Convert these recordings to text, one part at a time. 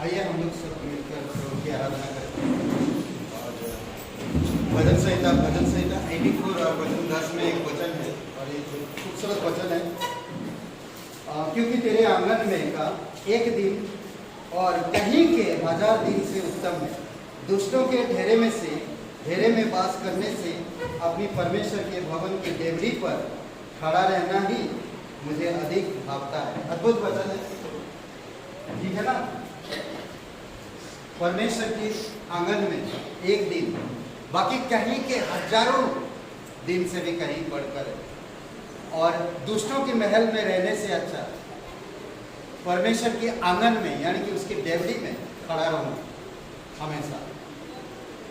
आइए हम लोग सब मिलकर प्रभु की आराधना करते हैं। और भजन संहिता 84 और भजन 10 में एक वचन है और ये खूबसूरत वचन है। क्योंकि तेरे आंगन में का एक दिन और कहीं के 1000 दिन से उत्तम है। दुष्टों के ढेरे में वास करने से अपनी परमेश्वर के भवन की डेवढ़ी पर खड़ा रहना ही मुझे अधिक भावता है। अद्भुत वचन है, ठीक है ना। परमेश्वर के आंगन में एक दिन, बाकी कहीं के हजारों दिन से भी कहीं बढ़कर है। और दुष्टों के महल में रहने से अच्छा परमेश्वर के आंगन में यानी कि उसकी डेवढ़ी में खड़ा रहूं हमेशा।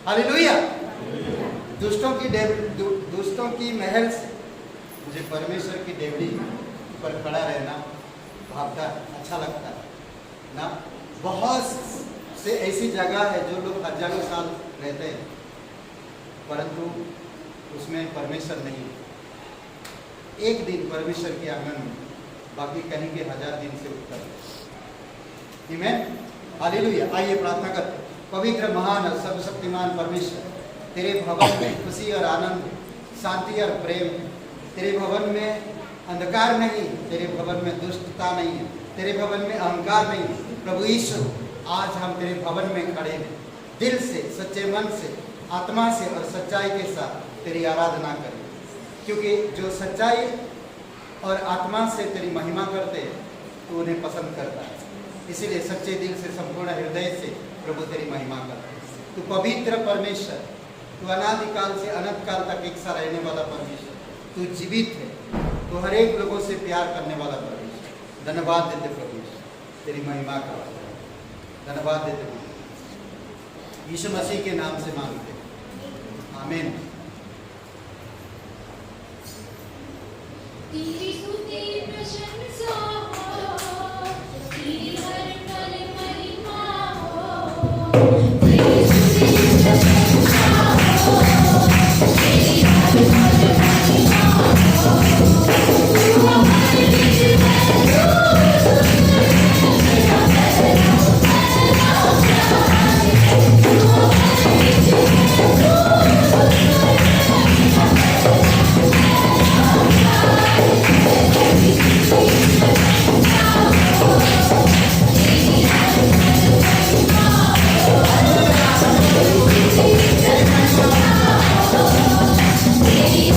हालेलुया। दुष्टों की महल से मुझे परमेश्वर की डेवढ़ी पर खड़ा रहना भावता है, अच्छा लगता है ना। बहुत से ऐसी जगह है जो लोग हजारों साल रहते हैं परंतु उसमें परमेश्वर नहीं है। एक दिन परमेश्वर के आंगन में, बाकी कहीं के 1000 दिन से उत्तर है। आमीन, हालेलुया। आइए प्रार्थना करते हैं। पवित्र, महान और सर्वशक्तिमान परमेश्वर, तेरे भवन में खुशी और आनंद, शांति और प्रेम। तेरे भवन में अंधकार नहीं, तेरे भवन में दुष्टता नहीं है, तेरे भवन में अहंकार नहीं है। प्रभु यीशु, आज हम तेरे भवन में खड़े हैं, दिल से, सच्चे मन से, आत्मा से और सच्चाई के साथ तेरी आराधना करें। क्योंकि जो सच्चाई और आत्मा से तेरी महिमा करते हैं तो उन्हें पसंद करता है। इसीलिए सच्चे दिल से, संपूर्ण हृदय से प्रभु तेरी महिमा करता है। तू पवित्र परमेश्वर, तू अनादिकाल से अनंत काल तक एक सा रहने वाला परमेश्वर, तू जीवित है, तू हर एक लोगों से प्यार करने वाला परमेश्वर। धन्यवाद देते प्रभु तेरी महिमा का, धन्यवाद देते यीशु मसीह के नाम से मांगते हैं, आमीन। तेरी स्तुति प्रशंसा हो, तेरी हर पल महिमा हो। तेरी स्तुति प्रशंसा हो, तेरी हर पल महिमा हो। तू हमारे बीच है, तू मेरा पहला प्यार। तू हमारे बीच है, तेरी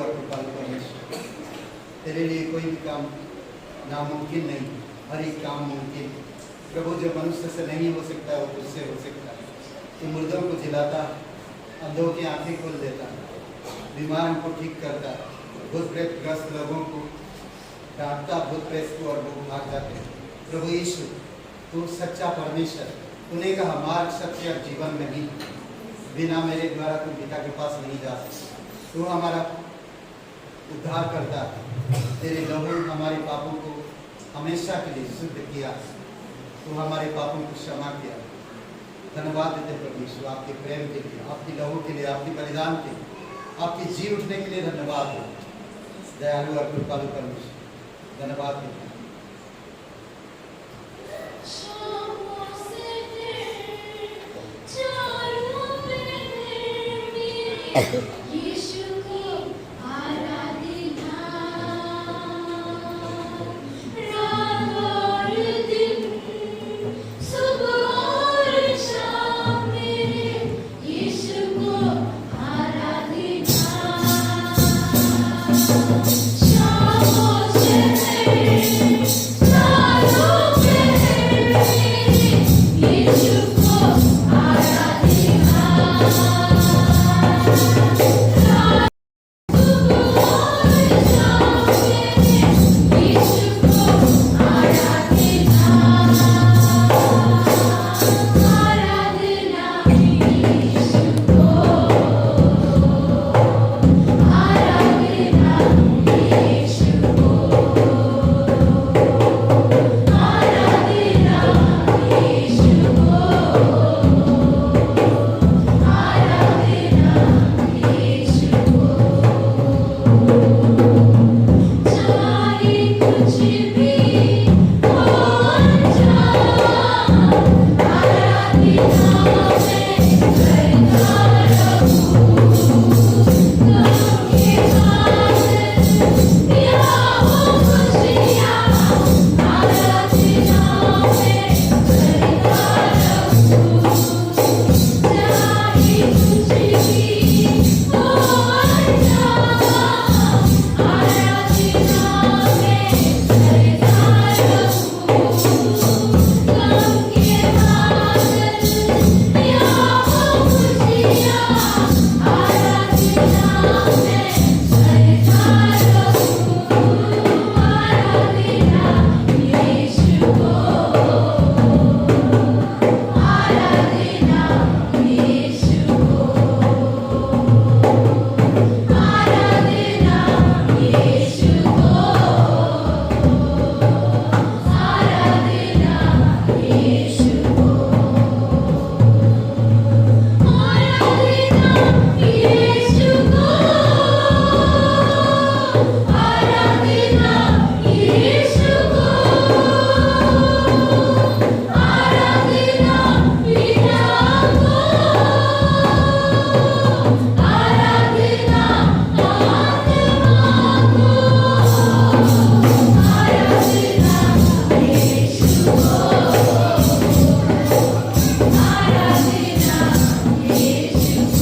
और कृपालु परमेश्वर, तेरे लिए कोई भी काम नामुमकिन नहीं, हर एक काम मुमकिन। प्रभु, जो मनुष्य से नहीं हो सकता है वो तुझसे हो सकता है। तू मुर्दों को जिलाता, अंधों की आंखें खोल देता, बीमारों को ठीक करता, भूत प्रेत ग्रस्त लोगों को डांटता, भूत प्रेत को, और वो भाग जाते। प्रभु यीशु, तू सच्चा परमेश्वर, तूने कहा मार्ग सत्य और जीवन में ही, बिना मेरे द्वारा तू पिता के पास नहीं जा सकता। तू हमारा उद्धार करता, तेरे लहू हमारे पापों को हमेशा के लिए शुद्ध किया, तू हमारे पापों को क्षमा किया। धन्यवाद देते प्रभु यीशु, आपके प्रेम के लिए, आपकी लहू के लिए, आपके बलिदान के लिए, आपके जी उठने के लिए धन्यवाद हो। दयालु और कृपालु परमेश्वर, धन्यवाद देते हैं। शामों से फिर चारों पहर मेरे यीशु को आराधना, रात और दिन, सुबह और शाम मेरे यीशु को आराधना। शामों से फिर चारों पहर मेरे यीशु को आराधना, रात और शाम मेरे यीशु को आराधना, आराधना यीशु को, आराधना यीशु को, आराधना यीशु को, आराधना यीशु को। चाहे कुछ भी हो जाए, आराधना में करता रहूं, गम के बाद या हो खुशियाँ, आराधना में करता रहूं। चाहे कुछ भी हो जाए, आराधना में करता रहूं, गम के बाद या हो खुशियाँ, आराधना में करता रहूं, आराधना यीशु को, आराधना यीशु को, आराधना यीशु को, आराधना यीशु को, आराधना यीशु को, आराधना यीशु को, आराधना पिता को, आराधना आत्मा को, आराधना यीशु को, आराधना यीशु को,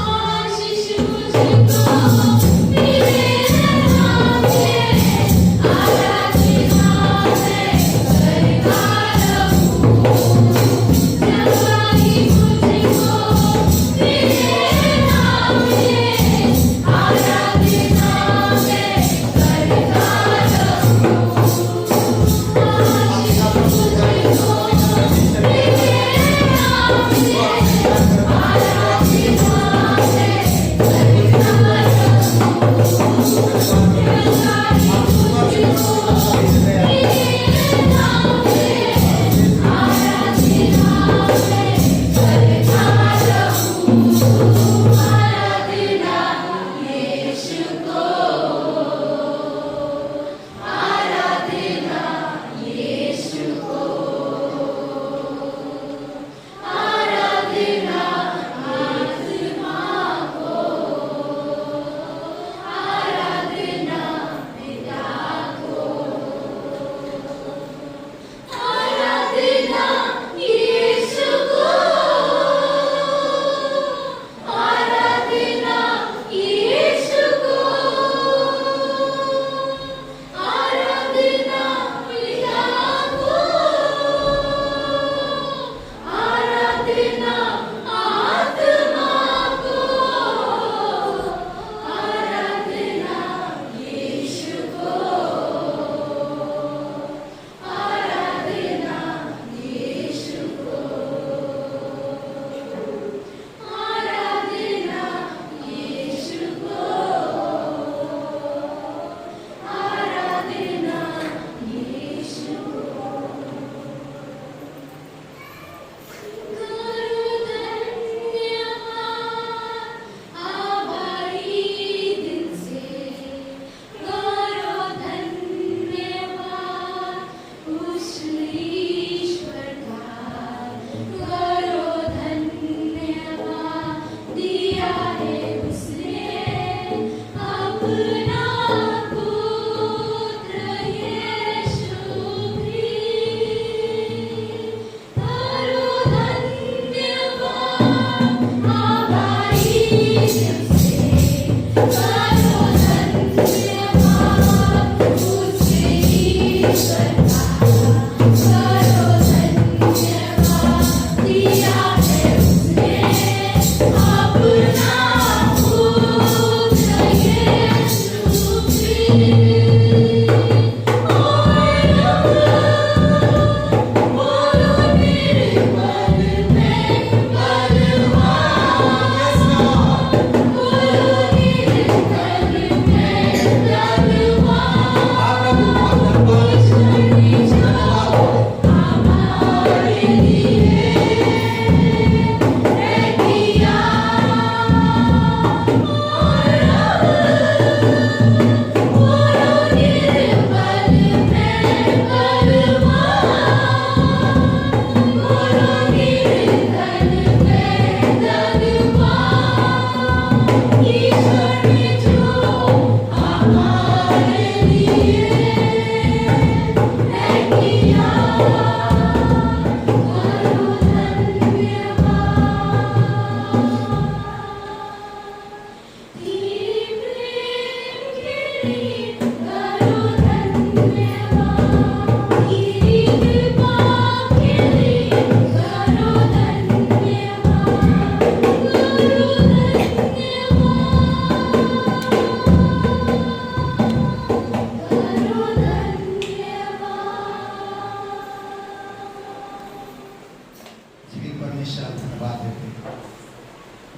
आशीष मुझको तेरे नाम से, आराधना में करता रहूं। जवानी मुझको तेरे नाम से, आराधना में करता रहूं। आशीष मुझको तेरे नाम से, आराधना में करता आराधना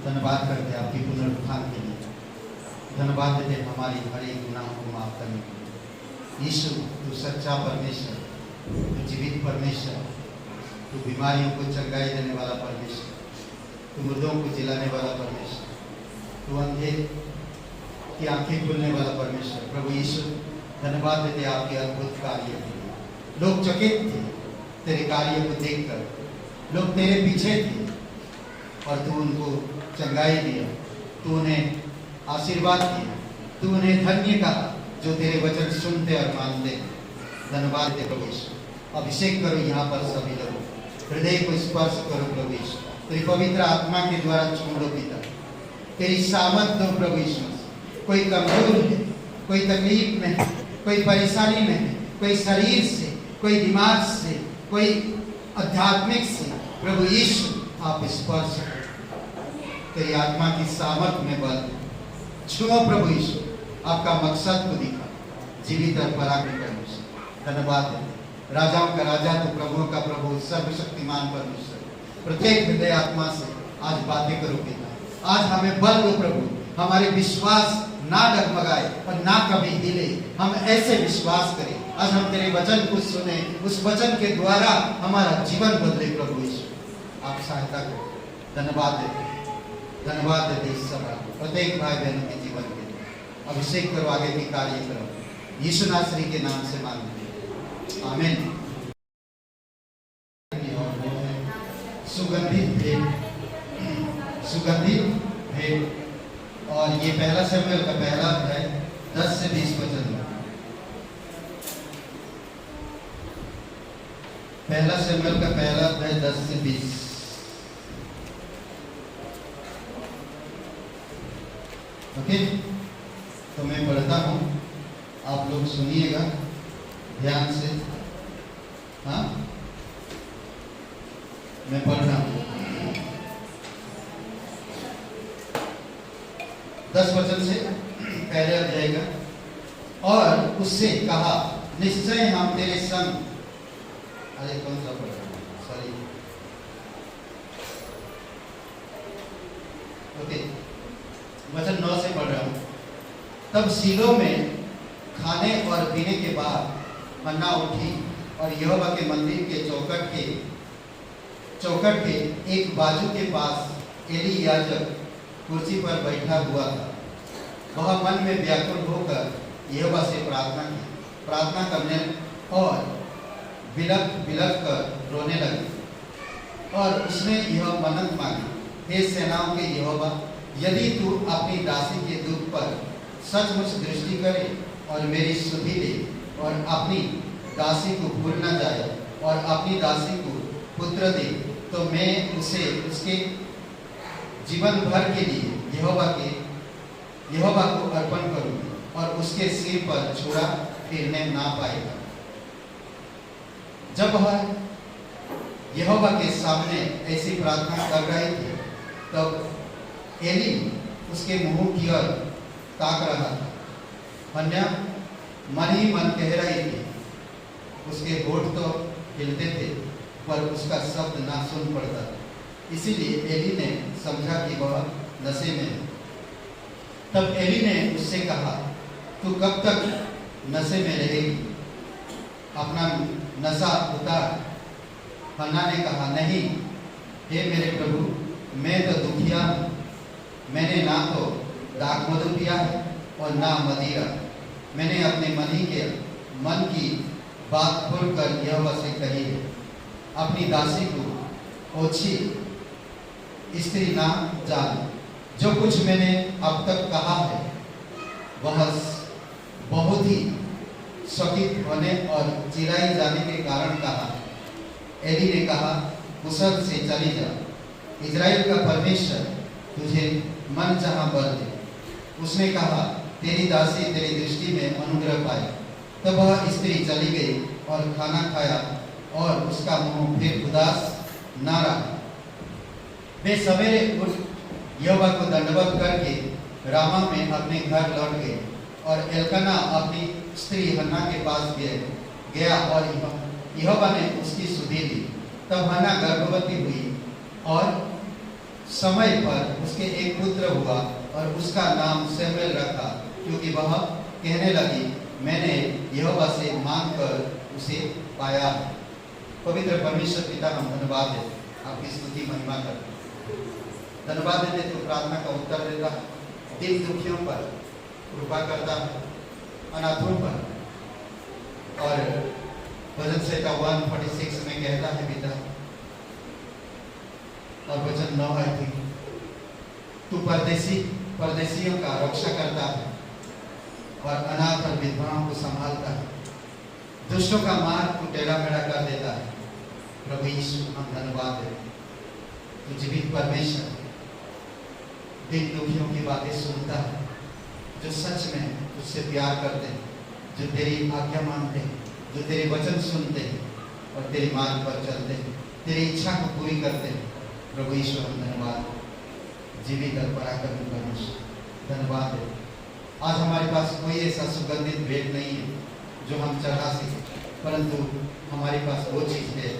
धन्यवाद करते हैं आपके पुनरुत्थान के लिए। धन्यवाद देते हैं हमारी हर एक गुनाहों को माफ करने के लिए। यीशु, तू सच्चा परमेश्वर, तू जीवित परमेश्वर, तू बीमारियों को चंगाई देने वाला परमेश्वर, तू मुर्दों को जिलाने वाला परमेश्वर, तू अंधे की आंखें खोलने वाला परमेश्वर। प्रभु यीशु, धन्यवाद देते आपके अद्भुत कार्य के लिए। लोग चकित थे तेरे कार्य को देखकर, लोग तेरे पीछे थे और तू उनको चंगाई दिया, तू उन्हें आशीर्वाद दिया, तू उन्हें धन्य कहा जो तेरे वचन सुनते और मानते। धन्यवाद दे प्रभु यीशु। अभिषेक करो यहाँ पर सभी लोगों, हृदय को स्पर्श करो प्रभु यीशु। तेरी पवित्र आत्मा के द्वारा छोड़ो पिता, तेरी सामर्थ दो प्रभु यीशु। कोई कमजोर है, कोई तकलीफ में है, कोई परेशानी में है, कोई शरीर से, कोई दिमाग से, कोई आध्यात्मिक से, प्रभु यीशु आप स्पर्श करो। तेरी आत्मा की सामर्थ में बल छुओ प्रभु यीशु। आपका मकसद को दिखा, जीवित और पराक्रमी परमेश्वर। धन्यवाद देते राजाओं का राजा, तो प्रभुओं का प्रभु, सर्वशक्तिमान परमेश्वर। प्रत्येक हृदय आत्मा से आज बातें करो पिता। आज हमें बल दो प्रभु, हमारे विश्वास ना डगमगाए और ना कभी हिले। हम ऐसे विश्वास करें, आज हम तेरे वचन को सुने, उस वचन के द्वारा हमारा जीवन बदले प्रभु यीशु। आप सहायता करो। धन्यवाद देते इस समय प्रत्येक भाई बहनों के जीवन के लिए। अभिषेक करो, आगे की कार्य करो, यीशु नासरी के नाम से मांगते हैं, आमीन। सुगंधित भेंट, सुगंधित भेंट। और ये पहला शमूएल का पहला अध्याय 10 से 20 वचन। पहला शमूएल का पहला अध्याय 10 से 20। ओके, तो मैं पढ़ता हूँ, आप लोग सुनिएगा ध्यान से। हाँ, मैं पढ़ रहा हूँ 10 वचन से पहले अध्याय का। और उससे कहा, निश्चय हम तेरे संग। अरे कौन सा पढ़ रहा हूँ, सॉरी। ओके, वचन 9 से पढ़ रहा हूँ। तब शीलो में खाने और पीने के बाद मन्ना उठी और यहोवा के मंदिर के चौखट के एक बाजू के पास एली याजक कुर्सी पर बैठा हुआ था। वह मन में व्याकुल होकर यहोवा से प्रार्थना करने और बिलख कर रोने लगे। और उसने यह मन्नत मांगी, हे सेनाओं के यहोवा, यदि तू अपनी दासी के दुख पर सचमुच दृष्टि करे और मेरी सुधि ले और अपनी दासी को भूल न जाए और अपनी दासी को पुत्र दे, तो मैं उसे उसके जीवन भर के लिए यहोवा को अर्पण करूँगी और उसके सिर पर छुरा फिरने ना पाएगा। जब वह यहोवा के सामने ऐसी प्रार्थना कर रहे थे, तब एली उसके मुंह की ओर ताक रहा था। मन्ना मन ही मन कह रही थी। उसके होठ तो हिलते थे पर उसका शब्द ना सुन पड़ता। इसीलिए एली ने समझा कि वह नशे में है। तब एली ने उससे कहा, तू कब तक नशे में रहेगी? अपना नशा उतार। हन्ना ने कहा, नहीं हे मेरे प्रभु, मैं तो दुखिया हूँ। मैंने ना तो दाख मधु पिया है और ना मदिरा। मैंने अपने मन की बात खोलकर यहोवा से कही है, अपनी दासी को ओछी स्त्री ना जान। जो कुछ मैंने अब तक कहा है वह बहुत ही शकित होने और चिल्लाई जाने के कारण कहा। एली ने कहा, कुशल से चली जा। इजराइल का परमेश्वर तुझे मन जहाँ बर दे। उसने कहा, तेरी दासी तेरी दृष्टि में अनुग्रह पाए। तब वह स्त्री चली गई और खाना खाया और उसका मुंह फिर उदास ना रहा। वे सवेरे उठ यहोवा को दंडवत करके रामा में अपने घर लौट गए और एल्काना अपनी स्त्री हन्ना के पास गया और यहोवा ने उसकी सुधि दी। तब हन्ना गर्भवती हुई और समय पर उसके एक पुत्र हुआ और उसका नाम शमूएल रखा, क्योंकि वह कहने लगी, मैंने यहोवा से मांग कर उसे पाया। पवित्र परमेश्वर पिता, हम धन्यवाद है, आपकी स्तुति महिमा करते हैं। धन्यवाद देते तो प्रार्थना का उत्तर देता है, दिन दुखियों पर कृपा करता है, अनाथों पर। और भजन संहिता 146 में कहता है पिता, और वचन 9 है कि तू परदेशियों का रक्षा करता है और अनाथ और विधवाओं को संभालता है। दुष्टों का मार्ग को टेढ़ा मेढ़ा कर देता है। प्रभु यीशु, हम धन्यवाद देते हैं, तू जीवित परमेश्वर, दिन दुखियों की बातें सुनता है, जो सच में तुझसे प्यार करते हैं, जो तेरी आज्ञा मानते हैं, जो तेरे वचन सुनते हैं और तेरे मार्ग पर चलते हैं, तेरी इच्छा को पूरी करते हैं। प्रभु यीशु, हम धन्यवाद, जीवित और पराक्रमी परमेश्वर, धन्यवाद है। आज हमारे पास कोई ऐसा सुगंधित भेंट नहीं है जो हम चढ़ा सकें, परंतु हमारे पास वो चीज़ है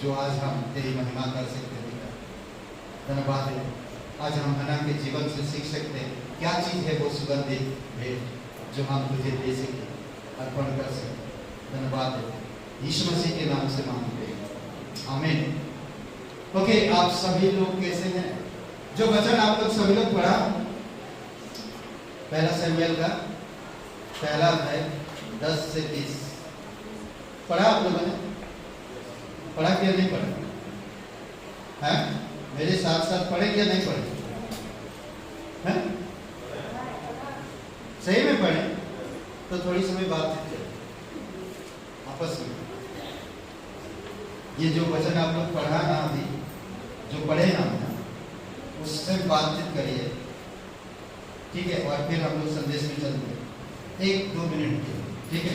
जो आज हम तेरी महिमा कर सकते हैं। धन्यवाद है, आज हम हन्ना के जीवन से सीख सकते हैं क्या चीज़ है वो सुगंधित भेंट जो हम तुझे दे सकें, अर्पण कर सकें। धन्यवाद है, यीशु मसीह के नाम से मांगते हैं, आमीन। ओके, आप सभी लोग कैसे हैं? जो वचन आप लोग सभी लोग पढ़ा, पहला शमूएल का पहला अध्याय 10 से 30 पढ़ा आप लोगों ने? पढ़ा क्या नहीं पढ़ा? हैं? मेरे साथ साथ पढ़े क्या नहीं पढ़े? हैं? सही में पढ़े तो थोड़ी समय बातचीत करें आपस में। ये जो वचन आप लोग पढ़ा ना, अभी जो पढ़े ना, उससे बातचीत करिए, ठीक है? और फिर हम लोग संदेश में चलते हैं 1-2 मिनट के, ठीक है?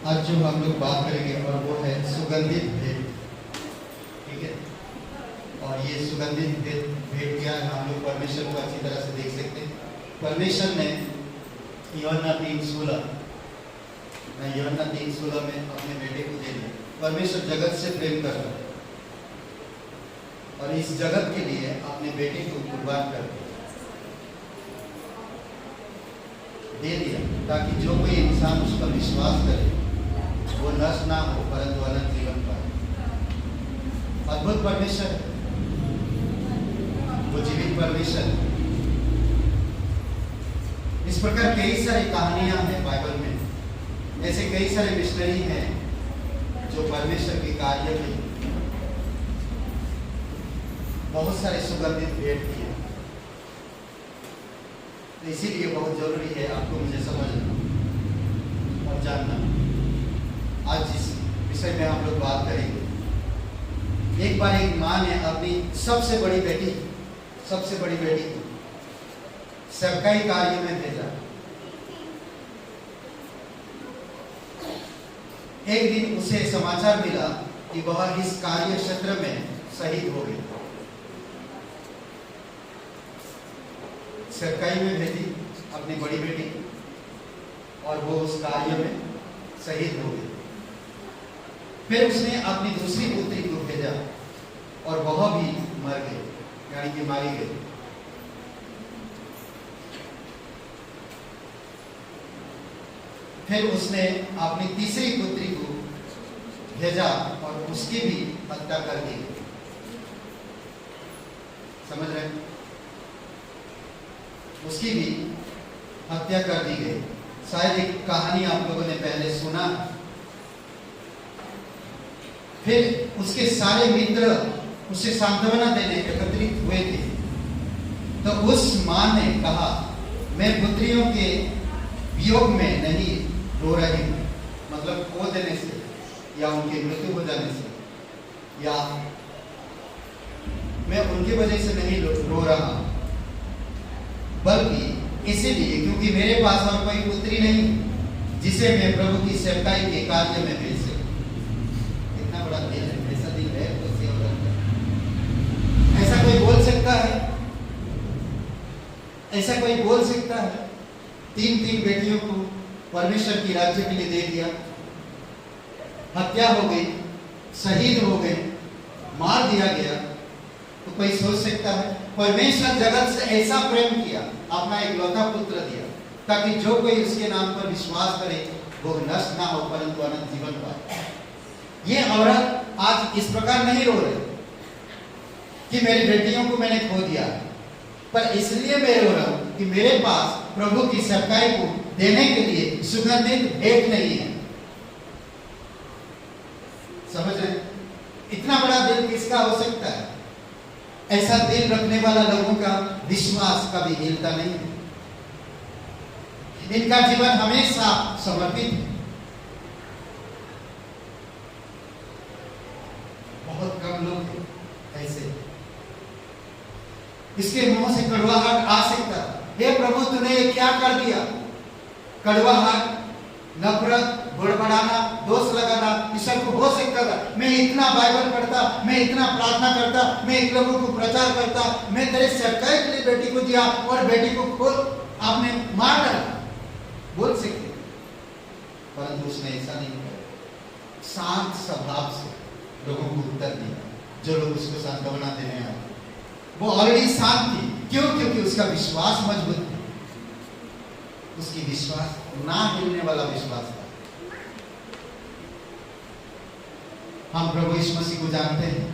आज जो हम लोग बात करेंगे और वो है सुगंधित भेंट, ठीक है? और ये सुगंधित भेंट क्या है, हम लोग परमेश्वर को अच्छी तरह से देख सकते हैं। परमेश्वर ने यूहन्ना 3:16 में अपने बेटे को दे दिया। परमेश्वर जगत से प्रेम कर रहा है और इस जगत के लिए अपने बेटे को कुर्बान कर दे दिया, ताकि जो कोई इंसान उस पर विश्वास करे वो नष्ट ना हो परंतु अनंत जीवन पाए। अद्भुत परमेश्वर, वो जीवित परमेश्वर। इस प्रकार कई सारी कहानियां हैं बाइबल में, ऐसे कई सारे मिशनरी हैं जो परमेश्वर के कार्य में बहुत सारे सुगंधित भेंट किए। तो इसीलिए बहुत जरूरी है आपको मुझे समझना और जानना। आज जिस विषय में हम लोग बात करेंगे एक बार एक माँ ने अपनी सबसे बड़ी बेटी को सरकारी कार्य में भेजा। एक दिन उसे समाचार मिला कि वह इस कार्य क्षेत्र में शहीद हो गई। सरकारी में भेजी अपनी बड़ी बेटी और वो उस कार्य में शहीद हो गई। फिर उसने अपनी दूसरी पुत्री को भेजा और वह भी मर गई, यानी कि मारी गई। फिर उसने अपनी तीसरी पुत्री को भेजा और उसकी भी हत्या कर दी। समझ रहे? उसकी भी हत्या कर दी गई। शायद एक कहानी आप लोगों ने पहले सुना। फिर उसके सारे मित्र उसे सांत्वना देने एकत्रित हुए थे। तो उस मां ने कहा, मैं पुत्रियों के वियोग में नहीं रो रही हूं, मतलब खो देने से या उनकी मृत्यु हो जाने से, या मैं उनकी वजह से नहीं रो रहा, बल्कि इसीलिए क्योंकि मेरे पास और कोई पुत्री नहीं जिसे मैं प्रभु की सेवकाई के कार्य में भेज सकूं। कितना बड़ा दिल है, ऐसा दिल है तो सेवा करता है। ऐसा कोई बोल सकता है? ऐसा कोई बोल सकता है? 3 बेटियों को परमेश्वर की राज्य के लिए दे दिया, हत्या हो गई, शहीद हो गए, मार दिया गया, तो कोई सोच सकता है? परमेश्वर जगत से ऐसा प्रेम किया, अपना इकलौता पुत्र दिया, ताकि जो कोई उसके नाम पर विश्वास करे वो नष्ट ना हो परंतु अनंत जीवन पाए। ये औरत आज इस प्रकार नहीं रो रही कि मेरी बेटियों को मैंने खो दिया, पर इसलिए मैं रो रहा हूं कि मेरे पास प्रभु की सेवकाई को देने के लिए सुगंधित भेंट नहीं है। समझ रहे? इतना बड़ा दिल किसका हो सकता है? ऐसा दिल रखने वाला लोगों का विश्वास कभी हिलता नहीं है। इनका जीवन हमेशा समर्पित है। बहुत कम लोग हैं ऐसे। इसके मुंह से कड़वाहट आ सकता है, हे प्रभु तूने ये क्या कर दिया? कड़वाहट, नफरत, बड़बड़ाना, दोष लगाना, ये सब को हो सकता था। मैं इतना बाइबल पढ़ता, मैं इतना प्रार्थना करता, मैं एक लोगों को प्रचार करता, मैं तेरे सेवकाई के लिए बेटी को दिया और बेटी को खोल आपने मार डाला, बोल सकते, परंतु उसने ऐसा नहीं किया। शांत स्वभाव से लोगों को उत्तर दिया। जो लोग उसको सांत्वना देने आए वो ऑलरेडी शांत थी। क्यों? क्योंकि उसका विश्वास मजबूत था। उसकी विश्वास ना हिलने वाला विश्वास था। हम प्रभु यीशु मसीह को जानते हैं।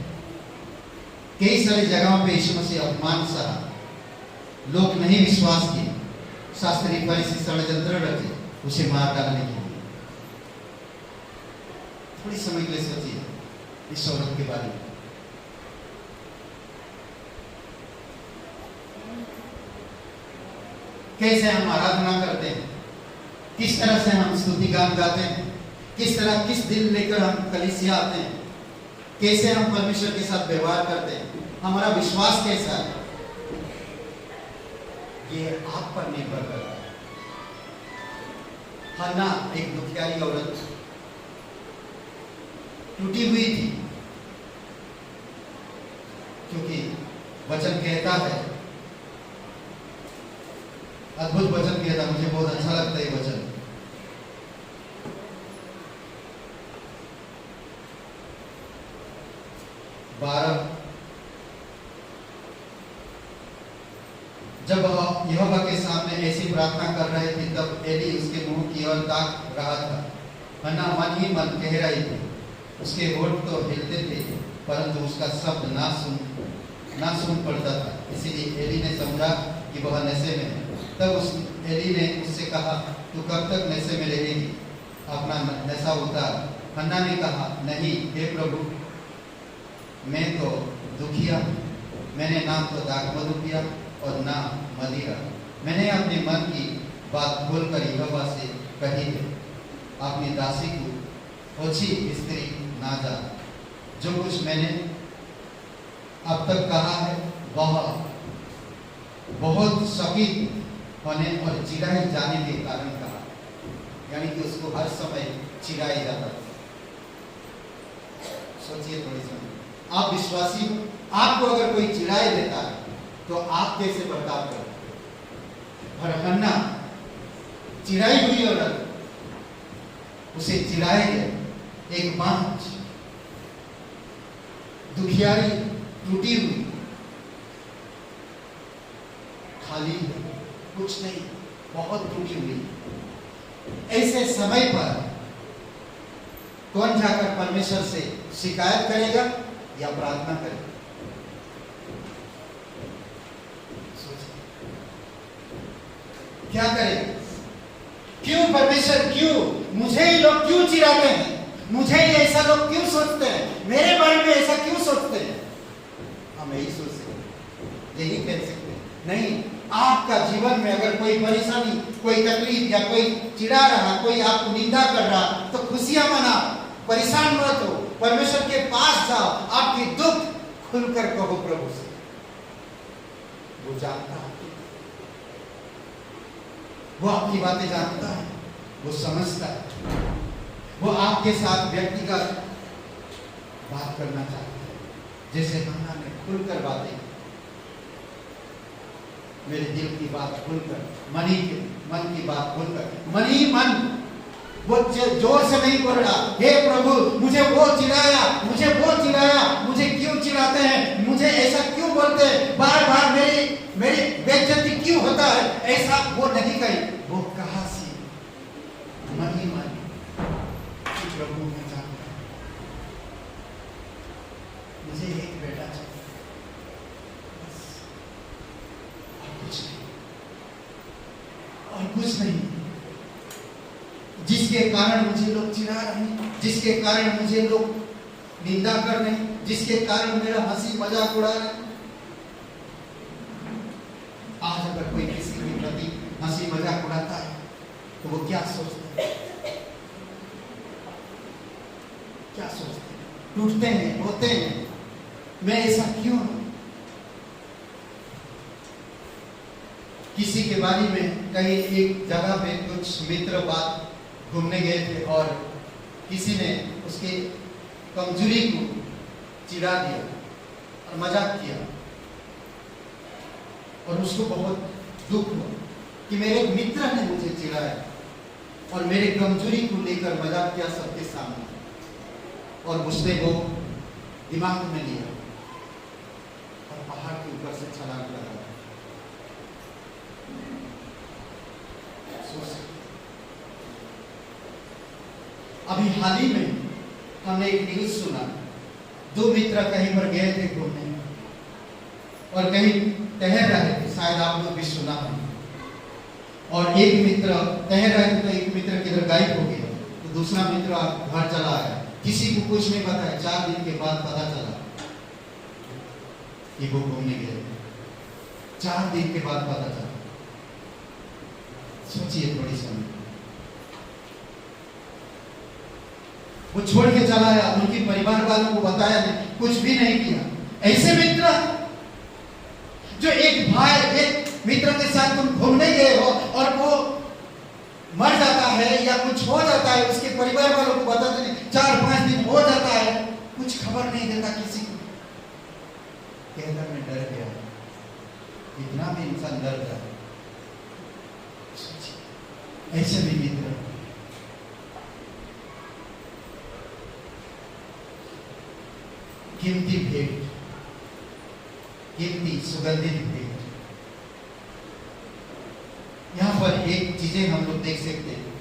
कई सारी जगहों पे यीशु मसीह अपमान सहा, लोग नहीं विश्वास किए, शास्त्री फरीसी षड्यंत्र रचे उसे मार डालने के लिए। थोड़ी समय के लिए सोचिए इस औरत के बारे में। कैसे हम आराधना करते हैं, किस तरह से हम स्तुति गान गाते हैं, किस दिल लेकर हम कलीसिया आते हैं, कैसे हम परमेश्वर के साथ व्यवहार करते हैं, हमारा विश्वास कैसा है, ये आप पर निर्भर करता है। हन्ना एक दुखियारी औरत टूटी हुई थी, क्योंकि वचन कहता है, अद्भुत वचन कहता, मुझे बहुत अच्छा लगता है ये वचन। जब यहोवा के सामने ऐसी प्रार्थना कर रहे थे तब एली उसके मुंह की ओर ताक रहा था। हन्ना मन ही मन कह रही थी, उसके होठ तो हिलते थे परंतु उसका शब्द ना सुन पड़ता था। इसीलिए एली ने समझा कि वह नशे में है। तब एली ने उससे कहा, तू कब तक नशे में रहेगी? अपना नशा उतार। हन्ना ने कहा, नहीं हे प्रभु, मैं तो दुखिया, मैंने ना तो दाखमधु पिया और ना मदिरा। मैंने अपने मन की बात खोलकर यहोवा से कही है, अपनी दासी को ओछी स्त्री ना जा। जो कुछ मैंने अब तक कहा है वह बहुत शकील होने और चिढ़ाए जाने के कारण कहा, यानी कि उसको हर समय चिढ़ाया जाता था। सोचिए थोड़ी सी, आप विश्वासी हो, आपको अगर कोई चिढ़ाए देता है तो आप कैसे बर्ताव करें? और हन्ना चिढ़ाई हुई औरत, उसे चिढ़ाया गया, एक बांझ दुखियारी टूटी हुई, खाली कुछ नहीं, बहुत टूटी हुई। ऐसे समय पर कौन जाकर परमेश्वर से शिकायत करेगा या प्रार्थना करेगा? सोचिए, क्या करेगा? क्यों परमेश्वर, क्यों मुझे ही लोग क्यों चिढ़ाते हैं? मुझे ही ऐसा लोग क्यों सोचते हैं? मेरे बारे में ऐसा क्यों सोचते हैं? हम यही सोच सकते हैं, यही कह सकते हैं। नहीं, आपका जीवन में अगर कोई परेशानी, कोई तकलीफ या कोई चिढ़ा रहा, कोई आपको निंदा कर रहा, तो खुशियां मना, परेशान मत हो, परमेश्वर के पास जाओ, आपकी दुख खुलकर कहो प्रभु से। वो जानता है, वो आपकी बातें जानता है, वो समझता है, वो आपके साथ व्यक्तिगत बात करना चाहता है, जैसे हन्ना ने खुलकर बातें की। मेरे दिल की बात खुलकर, मन की बात खुलकर, मन ही मन, वो जोर से नहीं बोल रहा, हे प्रभु मुझे वो चिढ़ाया, मुझे वो चिढ़ाया, मुझे क्यों चिढ़ाते हैं, मुझे ऐसा क्यों बोलते हैं, बार बार मेरी बेइज्जती क्यों होता है, ऐसा वो नहीं कही। वो कहा सी मन ही मन, प्रभु मैं जानता हूं, मुझे एक बेटा चाहिए, और कुछ नहीं, जिसके कारण मुझे लोग चिढ़ा रहे हैं, जिसके कारण मुझे लोग निंदा कर रहे हैं, जिसके कारण मेरा हंसी मजाक उड़ा रहे हैं। आज अगर कोई किसी के प्रति हंसी मजाक उड़ाता है तो वो क्या सोचते हैं? क्या सोचते हैं? टूटते हैं, रोते हैं, मैं ऐसा क्यों हूं? किसी के बारे में कहीं एक जगह पे कुछ मित्र बात घूमने गए थे और किसी ने उसके कमजोरी को चिढ़ा दिया और मजाक किया, और उसको बहुत दुख हुआ कि मेरे मित्र ने मुझे चिढ़ाया और मेरे कमजोरी को लेकर मजाक किया सबके सामने, और उसने वो दिमाग में लिया और पहाड़ के ऊपर से छलांग लगा। अभी हाल ही में हमने एक न्यूज सुना, दो मित्र कहीं पर गए थे घूमने और कहीं टहल रहे थे, शायद आप लोग भी सुना है, और एक मित्र टहल रहे थे तो एक मित्र किधर गायब हो गया, तो दूसरा मित्र घर चला आया, किसी को कुछ नहीं बताया। 4 दिन के बाद पता चला कि वो घूमने गए, 4 दिन के बाद पता चला। सोचिए थोड़ी सी, वो छोड़ के चला आया, उनके परिवार वालों को बताया नहीं, कुछ भी नहीं किया। ऐसे मित्र जो एक मित्र के साथ तुम घूमने गए हो और वो मर जाता है या कुछ हो जाता है, उसके परिवार वालों को बताते नहीं, 4-5 दिन हो जाता है, कुछ खबर नहीं देता किसी को। कहकर मैं डर गया, इतना भी इंसान डर गया। ऐसे भी मित्र, कीमती भेंट, कीमती सुगंधित भेंट। यहाँ पर एक चीजें हम लोग देख सकते हैं,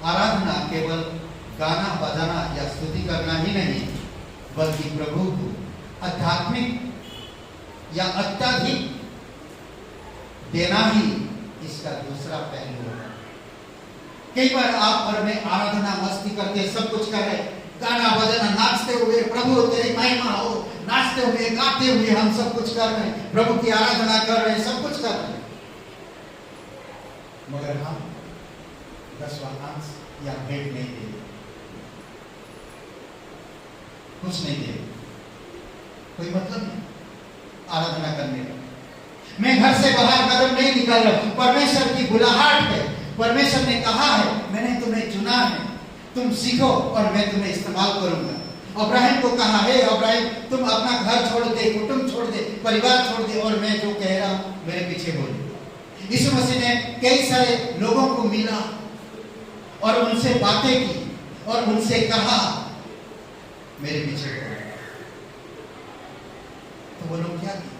आराधना केवल गाना बजाना या स्तुति करना ही नहीं, बल्कि प्रभु को आध्यात्मिक या अत्यधिक देना ही इसका दूसरा पहलू है। कई बार आप घर में आराधना मस्ती करते, सब कुछ कर रहे, गाना बजाना, नाचते हुए, प्रभु तेरी महिमा हो, नाचते हुए, गाते हुए हम सब कुछ कर रहे हैं, प्रभु की आराधना कर रहे हैं, सब कुछ कर रहे हैं, मगर हम 10वां या भेंट नहीं दे, कुछ नहीं दे। कोई मतलब नहीं आराधना करने का। मैं घर से बाहर कदम नहीं निकाल रहा हूं, परमेश्वर की बुलाहट है। परमेश्वर ने कहा है मैंने तुम्हें चुना है, तुम सीखो और मैं तुम्हें इस्तेमाल करूंगा। अब्राहम को कहा है अब्राहम तुम अपना घर छोड़ दे, कुटुंब छोड़ दे, परिवार छोड़ दे और मैं जो कह रहा हूं मेरे पीछे बोल। यीशु मसीह ने कई सारे लोगों को मिला और उनसे बातें की और उनसे कहा मेरे पीछे बोल। तो वो लोग क्या किए?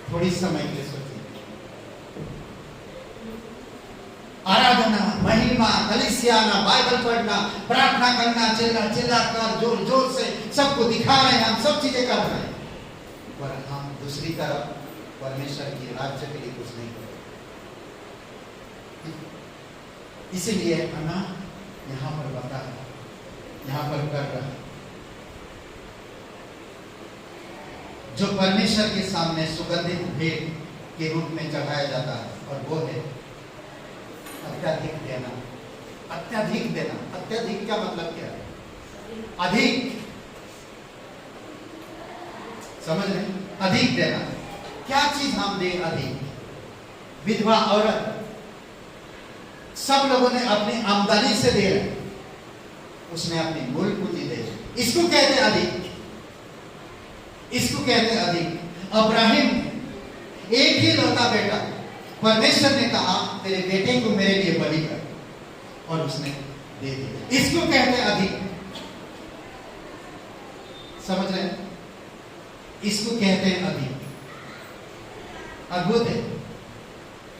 थोड़ी समय के लिए सोचिए। आराधना, महिमा, कलीसियाना, बाइबल पढ़ना, प्रार्थना करना, चिल्ला कर जोर जोर से सबको दिखा रहे हैं, हम सब चीजें कर रहे हैं, पर हम दूसरी तरफ परमेश्वर की राज्य के लिए कुछ नहीं कर रहे। इसीलिए अन्ना यहाँ पर बता, यहाँ पर कर रहा है जो परमेश्वर के सामने सुगंधित भेंट के रूप में चढ़ाया जाता है, और वो है अत्यधिक देना। अत्यधिक देना, अत्यधिक का मतलब क्या है? अधिक, समझ रहे? अधिक देना। क्या चीज हम दे अधिक? विधवा औरत, सब लोगों ने अपनी आमदनी से दे रहे, उसने अपनी मूल पूंजी दे, इसको कहते हैं अधिक, इसको कहते हैं अधिक। अब्राहिम एक ही लौता बेटा, परमेश्वर ने कहा तेरे बेटे को मेरे लिए बलि कर, और उसने दे दिया, इसको कहते हैं अधिक। समझ रहे हैं? इसको कहते हैं अधिक। अद्भुत है।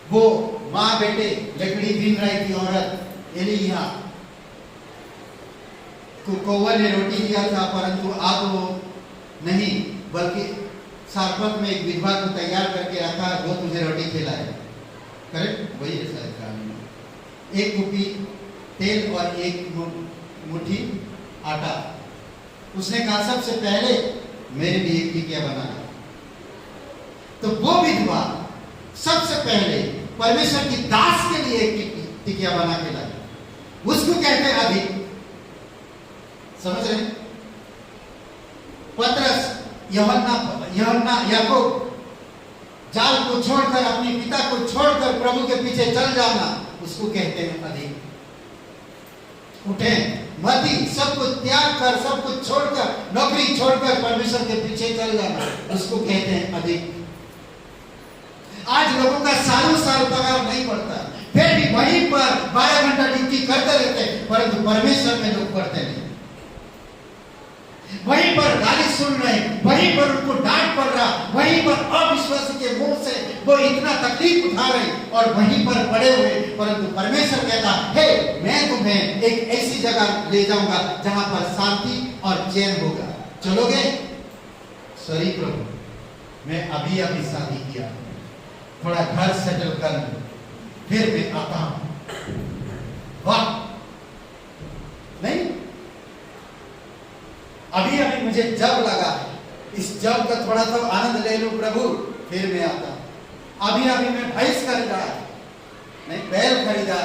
वो माँ बेटे लकड़ी बीन रही थी औरत एलिया को कोवल ने रोटी दिया था, परंतु अब वो नहीं, बल्कि सारपत में एक विधवा को तैयार करके रखा, वो तुझे रोटी खिलाए। करेक्ट? वही है शायद कहानी। एक कुप्पी तेल और एक मुट्ठी आटा। उसने कहा सबसे पहले मेरे लिए एक टिकिया बनाना। तो वो विधवा सबसे पहले परमेश्वर की दास के लिए एक टिकिया बना के लाई, उसको कहते हैं अधिक। समझ रहे? पतरस, यूहन्ना, याकूब जाल को छोड़कर, अपने पिता को छोड़कर प्रभु के पीछे चल जाना, उसको कहते हैं अधिक। उठे, मती, सब कुछ त्याग कर, सब कुछ छोड़कर, नौकरी छोड़कर परमेश्वर के पीछे चल जाना, उसको कहते हैं अधिक। आज लोगों का सालों साल पगार नहीं बढ़ता, फिर भी वहीं पर 12 घंटा ड्यूटी करते रहते, परंतु परमेश्वर में लोग करते नहीं। वहीं पर गाली सुन रहे, वहीं पर उनको डांट पड़ रहा, वहीं पर अविश्वासी के मुंह से वो इतना तकलीफ उठा रहे और वहीं पर पड़े हुए, परंतु परमेश्वर कहता है मैं तुम्हें एक ऐसी जगह ले जाऊंगा जहां पर शांति और चैन होगा। चलोगे? सॉरी प्रभु, मैं अभी अभी शादी किया, थोड़ा घर सेटल कर लूं, फिर मैं आता हूं। वाह, नहीं, अभी अभी मुझे जब लगा, इस जब का थोड़ा सा आनंद ले लूं प्रभु, फिर मैं आता हूं। अभी अभी मैं भैंस खरीदा, नहीं बैल खरीदा,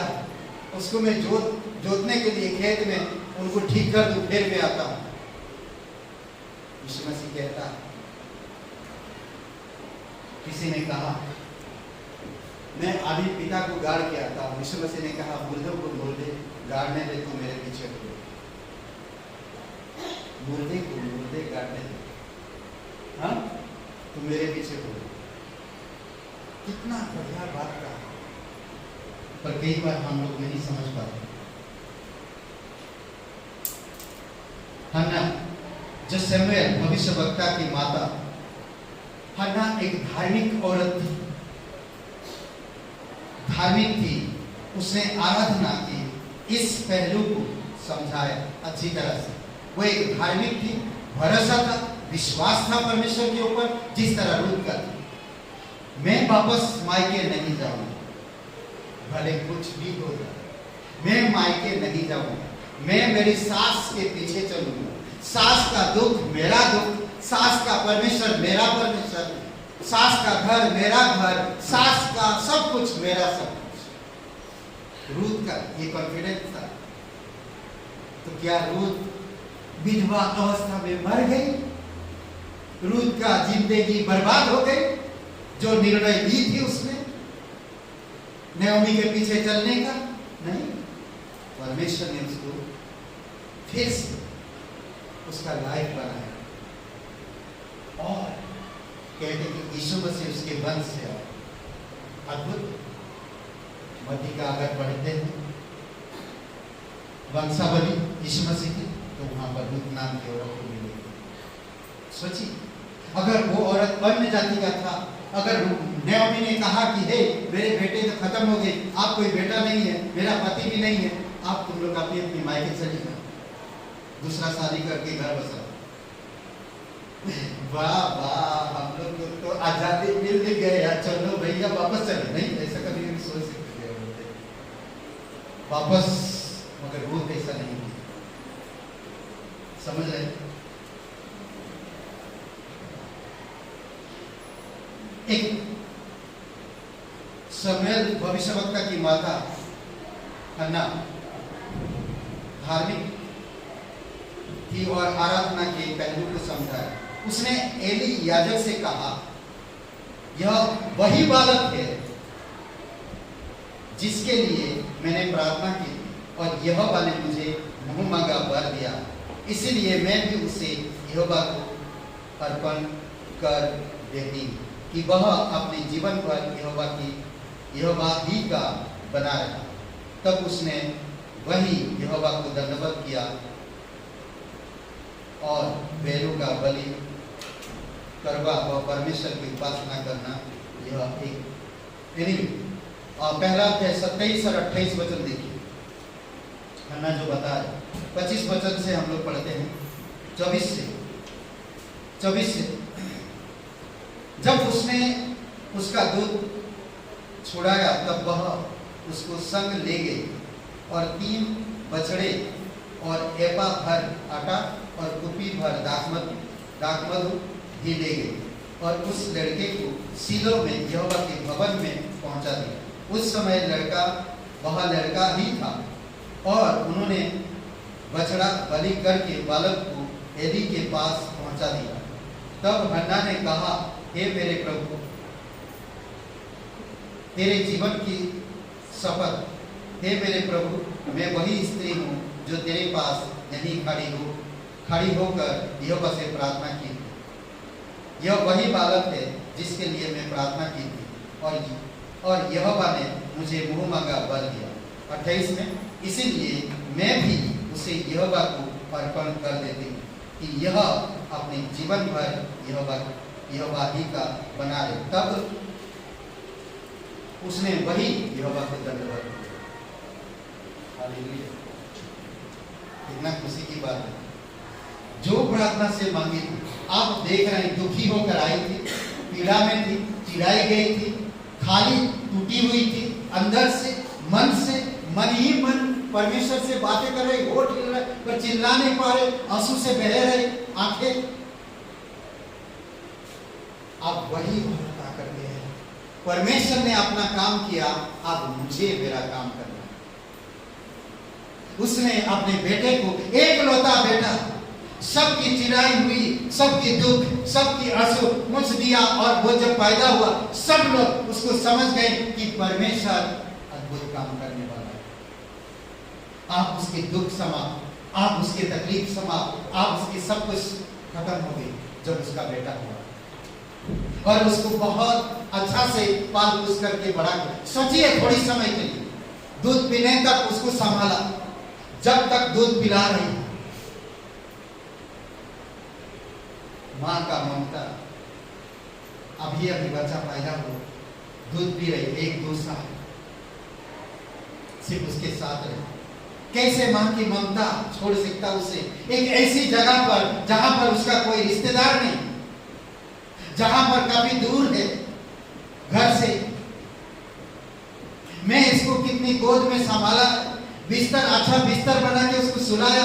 उसको मैं जोतने के लिए खेत में उनको ठीक कर दूं, फिर मैं आता हूं। यीशु मसीह कहता, किसी ने कहा मैं अभी पिता को गाड़ के आता हूं। यीशु मसीह ने कहा मुर्दों को बोल दे, गाड़ने दे, तू मेरे पीछे हो। मुर्दे को मुर्दे गाड़ने दे, हाँ, तू मेरे पीछे हो। कितना बढ़िया बात कहा, पर कई बार हम लोग नहीं समझ पाते। हन्ना, जो शमूएल भविष्यवक्ता की माता, हन्ना एक धार्मिक औरत थी, धार्मिक थी, उसने आराधना की। इस पहलू को समझाया अच्छी तरह से। वो एक धार्मिक थी, भरोसा था, विश्वास था परमेश्वर के ऊपर, जिस तरह रूत का था। मैं वापस मायके नहीं जाऊंगा, भले कुछ भी हो जाए, मैं मायके नहीं जाऊंगा, मैं मेरी सास के पीछे चलूंगा। सास का दुख मेरा दुख, सास का परमेश्वर मेरा परमेश्वर, सास का घर मेरा घर, सास का सब कुछ मेरा सब कुछ। रूत का ये कॉन्फिडेंस था। तो क्या रूत विधवा अवस्था में मर गई? रूत का जिंदगी बर्बाद हो गई जो निर्णय ली थी उसने नयोमी के पीछे चलने का? नहीं, परमेश्वर ने उसको फिर से उसका लायक बनाया और कहते कि यीशु मसीह उसके वंश से आए। अद्भुत। मत्ती का अगर पढ़ते हैं वंशावली यीशु मसीह की, तो वहां पर रूत नाम की औरत को मिलेगी। सोचिए, अगर वो औरत अन्य जाति का था, अगर नयोमी ने कहा कि हे मेरे बेटे तो खत्म हो गए, आप कोई बेटा नहीं है, मेरा पति भी नहीं है, आप तुम लोग अपनी अपनी मायके चली जाओ, दूसरा शादी करके घर बसाओ। वाह वाह, हम लोग को तो आजादी मिल गया, चलो भैया वापस चलो। नहीं, ऐसा कभी नहीं सोच सकते थे वापस, मगर वो ऐसा नहीं है। समझ रहे? एक शमूएल भविष्यवक्ता की माता हन्ना धार्मिक थी और आराधना के पहलू को समझा। उसने एली याजक से कहा, यह वही बालक है जिसके लिए मैंने प्रार्थना की और यहोवा ने मुझे मुंह मांगा वर दिया, इसीलिए मैं भी उसे यहोवा को अर्पण कर देती कि वह अपने जीवन भर यहोवा ही का बना रहा। तब उसने वही यहोवा को दंडवत किया और बैलों का बलि करवा व परमेश्वर की उपासना करना। यह एक पहला 27 और 28 वचन देखिए, हन्ना जो बता रहे। 25 वचन से हम लोग पढ़ते हैं, 24 से। जब उसने उसका दूध छुड़ाया तब वह उसको संग ले गई और 3 बछड़े और एपा भर आटा और कुपी भर दाखमधु भी ले गई और उस लड़के को सीलो में यहोवा के भवन में पहुंचा दिया। उस समय वह लड़का ही था और उन्होंने बछड़ा बलि करके बालक को एली के पास पहुंचा दिया। तब हन्ना ने कहा, हे मेरे प्रभु, तेरे जीवन की शपथ, हे मेरे प्रभु, मैं वही स्त्री हूँ जो तेरे पास यहीं खड़ी होकर यहोवा से प्रार्थना की थी। यह वही बालक है जिसके लिए मैं प्रार्थना की थी और यहोवा ने मुझे मुंह मांगा वर दिया। 28 में, इसीलिए मैं भी उसे यहोवा को अर्पण कर देती हूँ कि यह अपने जीवन भर यहोवा ही का बना रहे। तब उसने वही यहोवा को दंडवत किया। हालेलुया, कितना खुशी की बात है। जो प्रार्थना से मांगी थी, आप देख रहे हैं, दुखी होकर आई थी, पीड़ा में थी, चिढ़ाई गई थी, खाली टूटी हुई थी अंदर से, मन ही मन परमेश्वर से बातें कर रही, होठ हिल रहे पर चिल्ला नहीं पा रहे, आंसू से बह रही आंखें। आप वही औरत आकर के हैं, परमेश्वर ने अपना काम किया, अब मुझे मेरा काम करना। उसने अपने बेटे को, एक लौता बेटा, सबकी चिढ़ाई हुई, सबकी दुख, सबकी आंसू मुझ दिया और वो जब पैदा हुआ सब लोग उसको समझ गए कि परमेश्वर अद्भुत काम करने वाला है। आप उसके दुख समाप्त, आप उसके तकलीफ समाप्त, आप उसकी सब कुछ खत्म हो गई जब उसका बेटा हुआ और उसको बहुत अच्छा से पाल पोस करके बड़ा किया। सोचिए, थोड़ी समय के लिए दूध पीने तक उसको संभाला, जब तक दूध पिला रही माँ का ममता। अभी बच्चा पैदा हो, दूध पी रही, 1-2 साल सिर्फ उसके साथ रहे। कैसे माँ की ममता छोड़ सकता उसे एक ऐसी जगह पर जहां पर उसका कोई रिश्तेदार नहीं, जहां पर काफी दूर है घर से। मैं इसको कितनी गोद में संभाला, बिस्तर, अच्छा बिस्तर बना के उसको सुलाया,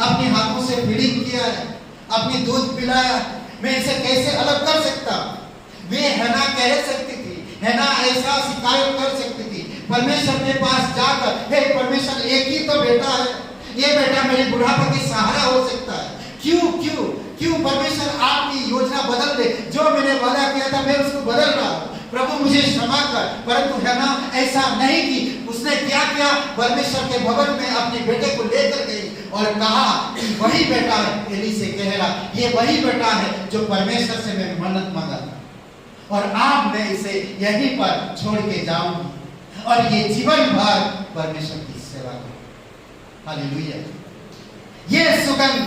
अपने हाथों से फीडिंग किया है, अपनी दूध पिलाया। मैं इसे कैसे अलग कर सकता? वे हन्ना कह सकती थी, हन्ना ऐसा शिकायत कर सकती थी परमेश्वर के पास जाकर, हे परमेश्वर, एक ही तो बेटा है, ये बेटा मेरे बुढ़ापे की सहारा हो सकता है। क्यों क्यों क्यों परमेश्वर आपकी योजना बदल दे। जो मैंने वादा किया था मैं उसको बदल रहा हूँ, प्रभु मुझे क्षमा कर। परंतु है ना, ऐसा नहीं कि उसने क्या किया, परमेश्वर के भवन में अपने बेटे को लेकर गई और कहा कि वही बेटा है। एली से कह रहा, ये वही बेटा है जो परमेश्वर से मैं मन्नत मांगा था और आप मैं इसे यहीं पर छोड़ के जाऊंगी और ये जीवन भर परमेश्वर की सेवा करूं। हालेलुया। ये सुगंध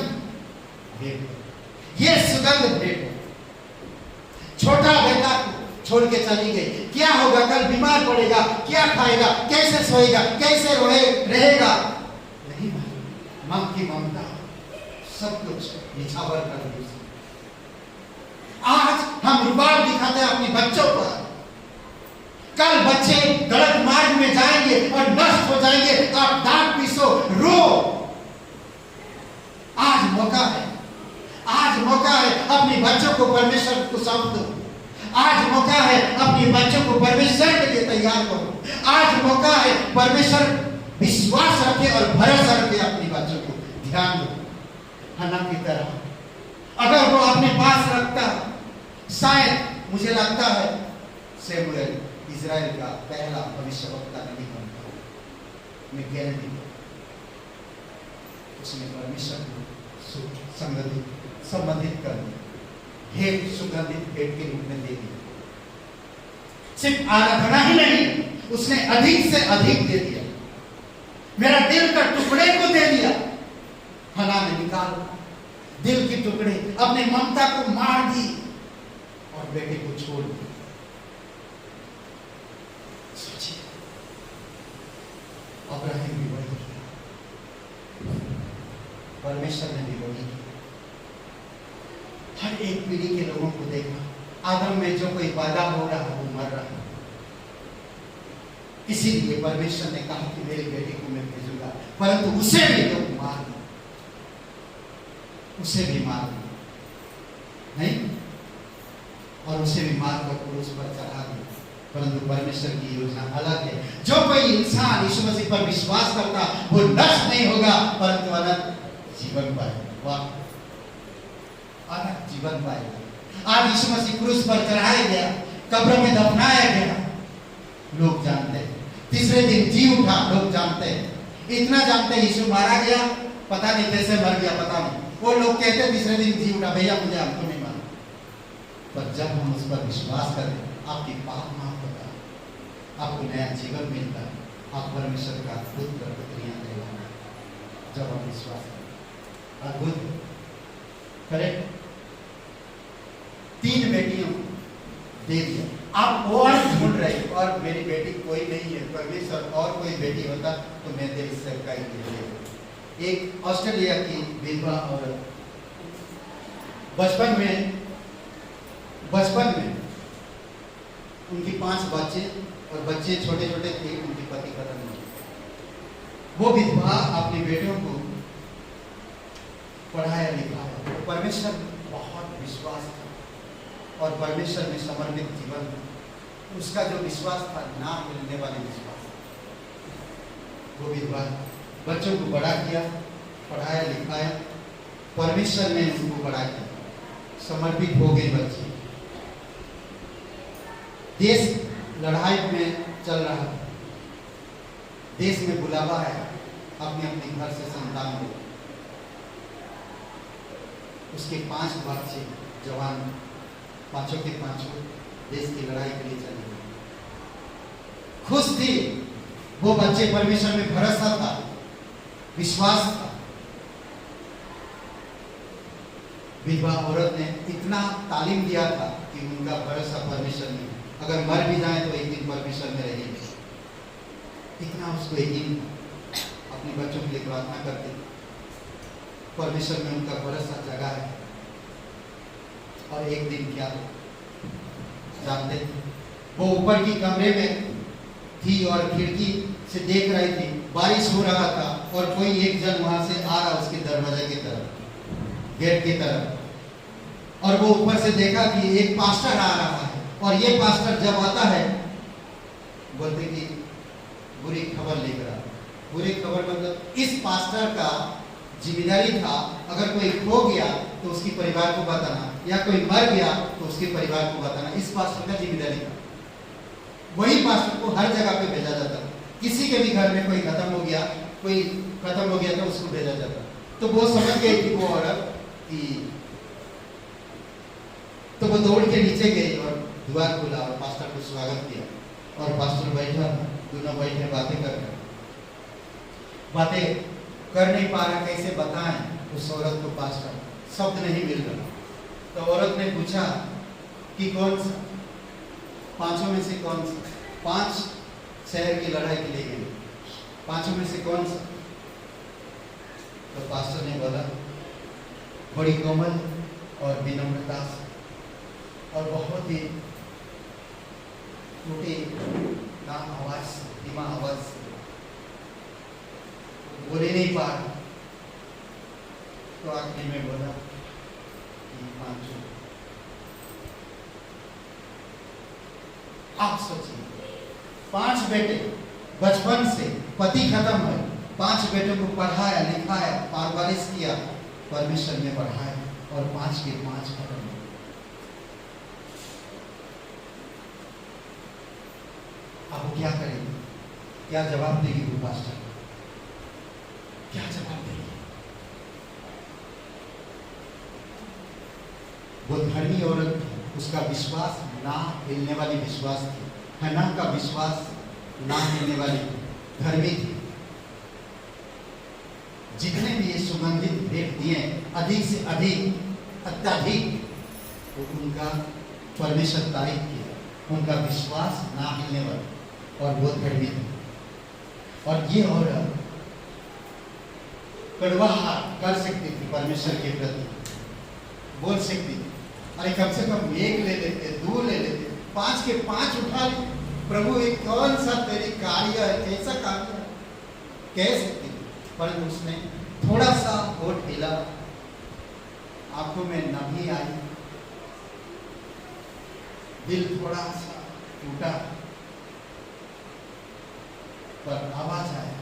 भेंट, ये सुगंध भेंट। छोटा बेटा को छोड़ के चली गई, क्या होगा, कल बीमार पड़ेगा, क्या खाएगा, कैसे सोएगा, कैसे रहेगा नहीं मालूम। मां की ममता सब कुछ निछावर कर दी। आज हम रुबाब दिखाते हैं अपने बच्चों पर, कल बच्चे गलत मार्ग में जाएंगे और नष्ट हो जाएंगे, आप डांट पीसो, रो। आज मौका है, आज मौका है अपने बच्चों को परमेश्वर को सौंप दो। आज मौका है अपने बच्चों को परमेश्वर के लिए तैयार करो। आज मौका है परमेश्वर विश्वास रखे और भरोसा रखे अपने बच्चों को। ध्यान दो, हन्ना की तरह अगर वो अपने पास रखता, शायद मुझे लगता है शमूएल इजराइल का पहला भविष्यवक्ता नहीं बनता। मैं गारंटी, उसने परमेश्वर को संबंधित कर दिया, भेंट सुगंधित भेंट के रूप में दे दी। सिर्फ आराधना ही नहीं, उसने अधिक से अधिक दे दिया। मेरा दिल का टुकड़े को दे दिया। हन्ना ने निकाल दिल के टुकड़े, अपने ममता को मार दी और बेटे को छोड़ दिया। सोचिए, अब्राहम भी वही किया, परमेश्वर ने भी वही किया। हर एक पीढ़ी के लोगों को देखा, आदम में जो कोई पैदा हो रहा है वो मर रहा है। इसीलिए परमेश्वर ने कहा कि मेरे बेटे को मैं भेजूंगा, परंतु उसे भी लोग मार दिया, उसे भी मार दिया नहीं, और उसे भी मारकर क्रूस पर चढ़ा दिया। परंतु परमेश्वर की योजना अलग है। जो कोई इंसान यीशु मसीह पर विश्वास करता वो नष्ट नहीं होगा, परंतु अनंत जीवन पाएगा। वाह, अनंत जीवन पाएगा। आज यीशु मसीह क्रूस पर चढ़ाया गया, कब्र में दफनाया गया, लोग जानते हैं। तीसरे दिन जी उठा, लोग जानते हैं। इतना जानते हैं यीशु मारा गया, पता नहीं कैसे मर गया, पता नहीं। वो लोग कहते हैं तीसरे दिन जी उठा, भैया मुझे हमको नहीं मालूम। पर जब हम उस पर विश्वास करें, आपकी पाप माफ होता है, आपको नया जीवन मिलता है, आप परमेश्वर का अद्भुत प्रतिक्रिया देगा। जब हम विश्वास करें, अद्भुत करेक्ट। 3 बेटियों दे दिया। आप और ढूंढ रहे और मेरी बेटी कोई नहीं है, परमेश्वर और कोई बेटी होता तो मैं तेरी सेवकाई के। एक ऑस्ट्रेलिया की विधवा औरत बचपन में उनकी 5 बच्चे और बच्चे छोटे छोटे थे, उनके पति खत्म हो गए। वो विधवा अपने बेटों को पढ़ाया लिखाया, तो परमेश्वर बहुत विश्वास था और परमेश्वर में समर्पित जीवन, उसका जो विश्वास था ना मिलने वाले विश्वास। वो विधवा बच्चों को बड़ा किया, पढ़ाया लिखाया, परमेश्वर ने उनको बड़ा किया, समर्पित हो गए बच्चे। देश लड़ाई में चल रहा है, देश में बुलावा है अपने अपने घर से संतान को। उसके 5 बच्चे जवान, पांचों के पांचों देश की लड़ाई के लिए चले गए। खुश थी वो बच्चे, परमेश्वर में भरोसा था, विश्वास था। विधवा औरत ने इतना तालीम दिया था कि उनका भरोसा परमेश्वर में, अगर मर भी जाए तो एक दिन परमेश्वर में रहेंगे। इतना उसको यकीन, अपने बच्चों के लिए प्रार्थना करते, परमेश्वर में उनका भरोसा जगा है। और एक दिन क्या जानते थे, वो ऊपर की कमरे में थी और खिड़की से देख रही थी, बारिश हो रहा था और कोई एक जन वहां से आ रहा उसके दरवाजे की तरफ, गेट की तरफ। और वो ऊपर से देखा कि एक पास्टर आ रहा है और ये पास्टर जब आता है बोलते कि बुरी खबर लेकर आता, बुरी खबर मतलब इस पास्टर का जिम्मेदारी था, अगर कोई खो गया तो उसके परिवार को बताना, या कोई मर गया तो उसके परिवार को बताना। इस पास्टर का जिम्मेदारी था। वही पास्टर को हर जगह पे भेजा जाता। किसी के भी घर में कोई खत्म हो गया तो उसको भेजा जाता। तो वो समझ गई थी वो औरत कि, तो वो दौड़ के नीचे गई और द्वार खोला और पास्टर को स्वागत किया। और पास्टर बैठा, दोनों बैठे बातें कर नहीं पा रहा, कैसे बताएं उस औरत को पास्टर, शब्द नहीं मिल रहा। तो औरत ने पूछा कि कौन सा, पांचों में से कौन सा, 5 शहर की लड़ाई के लिए गई, पांचों में से कौन सा? तो पास्टर ने बोला, बड़ी कोमल और विनम्रता से और बहुत ही टूटी ना आवाज से, धीमा आवाज से, बोल ही नहीं पा रहा। तो आखिरी में बोला कि 5। आप सोचिए, 5 बेटे, बचपन से पति खत्म है, 5 बेटों को पढ़ाया लिखाया, परवरिश किया, परमेश्वर ने पढ़ाया, और 5 के 5 खत्म। अब वो क्या करेगी? क्या जवाब देगी वो पास्टर? क्या जवाब देगी? वो धर्मी औरत, उसका विश्वास ना हिलने वाली विश्वास थी। हन्ना का विश्वास ना हिलने वाली धर्मी थी। जितने भी ये सुगंधित भेंट दिए, अधिक से अधिक अत्यधिक, वो उनका परमेश्वर तारीफ किया। उनका विश्वास ना हिलने वाला, और वो धर्मी थी। और ये औरत कड़वाहा कर सकती थी परमेश्वर के प्रति, बोल सकती थी, अरे कम से कम 1 ले लेते, 2 ले लेते, 5 के 5 उठा ले, प्रभु ये कौन सा तेरी कार्य है, कैसा कार्य है, कह सकती थी। परंतु उसने थोड़ा सा होठ हिला, आंखों में नमी आई, दिल थोड़ा सा टूटा, पर आवाज आया,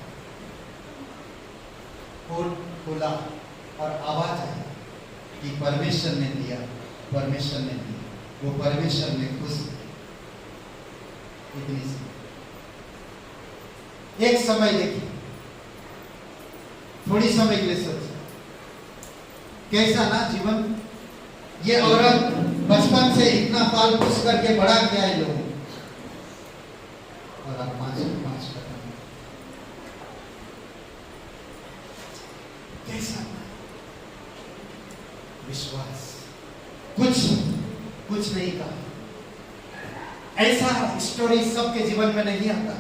होठ खुला और आवाज आई कि परमेश्वर ने दिया, परमेश्वर ने दिया, वो परमेश्वर ने खुश किया। इतनी सी एक समय देखिए, थोड़ी समय के लिए सोचिए, कैसा ना जीवन। ये औरत बचपन से इतना पाल पोस करके बड़ा किया है लोगों, और अब 5 के 5 खत्म। कैसा विश्वास, कुछ नहीं कहा। ऐसा स्टोरी सबके जीवन में नहीं आता।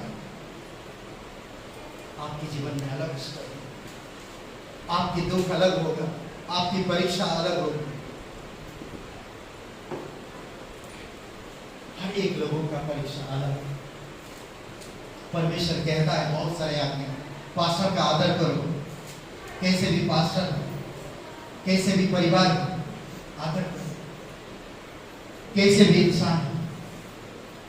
आपके जीवन में अलग स्टोरी, आपकी दुख अलग होगा, आपकी परीक्षा अलग होगी। हर एक लोगों का परीक्षा अलग है। परमेश्वर कहता है बहुत सारे आदमी, पास्टर का आदर करो, कैसे भी पास्टर, कैसे भी परिवार आदर करो, कैसे भी इंसान,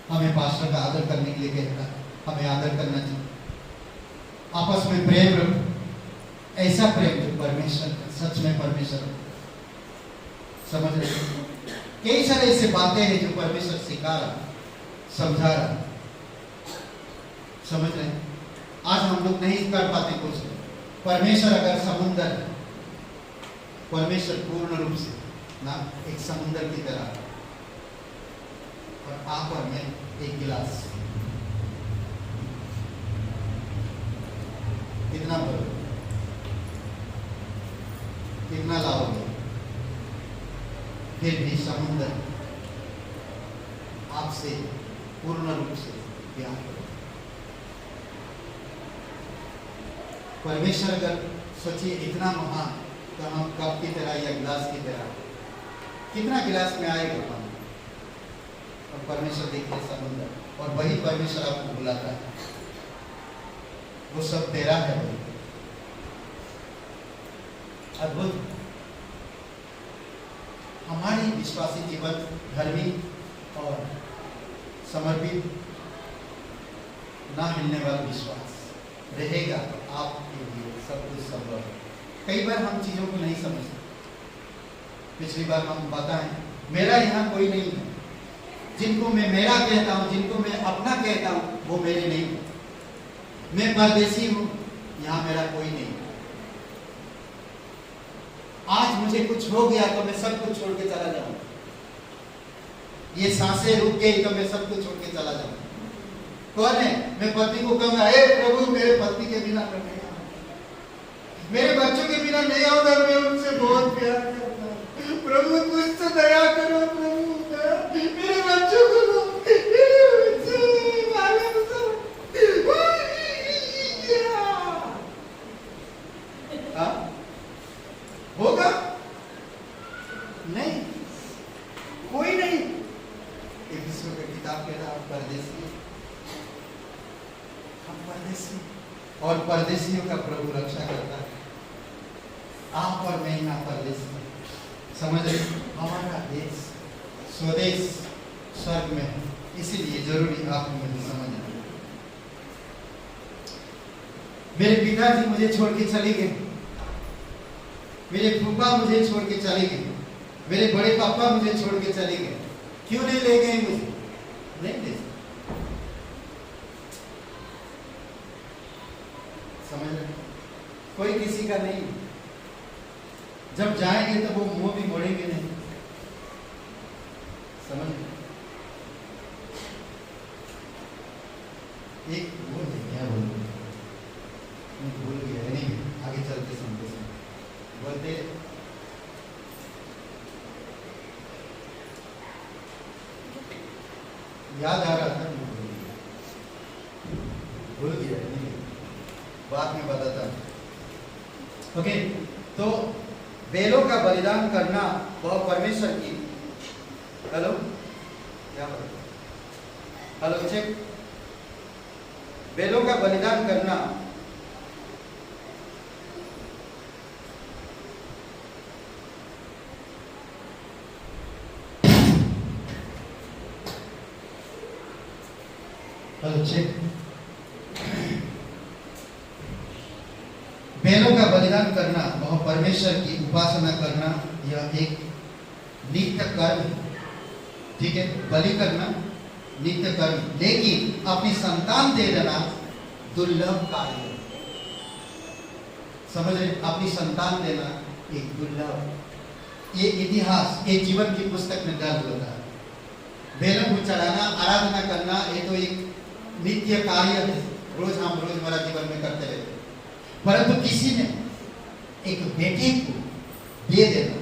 हमें पास्टर का आदर करने के लिए कहता है, हमें आदर करना चाहिए। आपस में प्रेम रखो, ऐसा प्रेम जो परमेश्वर का, सच में परमेश्वर का। समझ रहे? कई सारे ऐसे बातें हैं जो परमेश्वर सिखा रहा, समझा रहा। समझ रहे? आज हम लोग नहीं कर पाते कुछ। परमेश्वर अगर समुद्र है, परमेश्वर पूर्ण रूप से ना एक समुद्र की तरह, और आप और मैं एक गिलास, कितना भरोगे, कितना लाओगे? फिर भी समुद्र आपसे पूर्ण रूप से प्यार करो। परमेश्वर अगर सोचिए इतना महान, तो हम कप की तरह या गिलास की तरह, कितना गिलास में आएगा पानी? और परमेश्वर देखिए समुद्र, और वही परमेश्वर आपको बुलाता है, वो सब तेरा है। वही अद्भुत। हमारी विश्वासी जीवन धर्मी और समर्पित, ना हिलने वाला विश्वास रहेगा। आपके लिए सब कुछ संभव है। कई बार हम चीज़ों को नहीं समझते। पिछली बार हम बताएं, मेरा यहाँ कोई नहीं है। जिनको मैं मेरा कहता हूँ, जिनको मैं अपना कहता हूँ, वो मेरे नहीं है। मैं परदेसी हूँ, यहाँ मेरा कोई नहीं है। आज मुझे कुछ हो गया तो मैं सब कुछ छोड़ के चला जाऊंगा। ये सांसें रुक गई तो मैं सब कुछ छोड़ के चला जाऊंगा। कौन है? मैं पति को कहूंगा, हे प्रभु मेरे पति के बिना मैं नहीं आऊंगा, मेरे बच्चों के बिना नहीं आऊंगा, मैं उनसे बहुत प्यार करता हूँ। प्रभु कुछ तो दया करो प्रभु, मेरे बच्चों को लो, मेरे बच्चों मालूम सब होगा नहीं, कोई नहीं। एफिसियों की किताब कह रहा है, परदेसी, हम परदेसी, और परदेसियों का प्रभु रक्षा करता है। आप और मैं यहाँ परदेसी, समझ रहे? हमारा देश स्वदेश स्वर्ग में है, इसीलिए जरूरी आप मुझे समझना। मेरे पिताजी मुझे छोड़ के चले गए, मेरे फूफा मुझे छोड़ के चले गए, मेरे बड़े पापा मुझे छोड़ के चले गए। क्यों नहीं ले गए मुझे? नहीं ले, समझ रहे? कोई किसी का नहीं। जब जाएंगे तो वो मुंह भी मोड़ेंगे नहीं, समझ रहे? एक वो क्या बोलूं, मैं भूल गया। नहीं, आगे चलते सुनते बोलते, याद आ रहा था, भूल गया, नहीं, बाद में बताता हूं। ओके, तो बैलों का बलिदान करना वह परमेश्वर की, हेलो क्या बोलते, हेलो चेक, बैलों का बलिदान करना बैलों का बलिदान करना वह परमेश्वर की उपासना करना, यह एक नित्य कर्म है। ठीक है, बलि करना नित्य कर्म, लेकिन अपनी संतान दे देना दुर्लभ कार्य है। समझ रहे? अपनी संतान देना एक दुर्लभ, ये इतिहास, ये जीवन की पुस्तक में दर्ज होता है। बैलों को चढ़ाना, आराधना करना, ये तो एक नित्य कार्य है, रोज हम रोजमर्रा जीवन में करते रहते हैं। परंतु किसी ने एक बेटे को दे देना,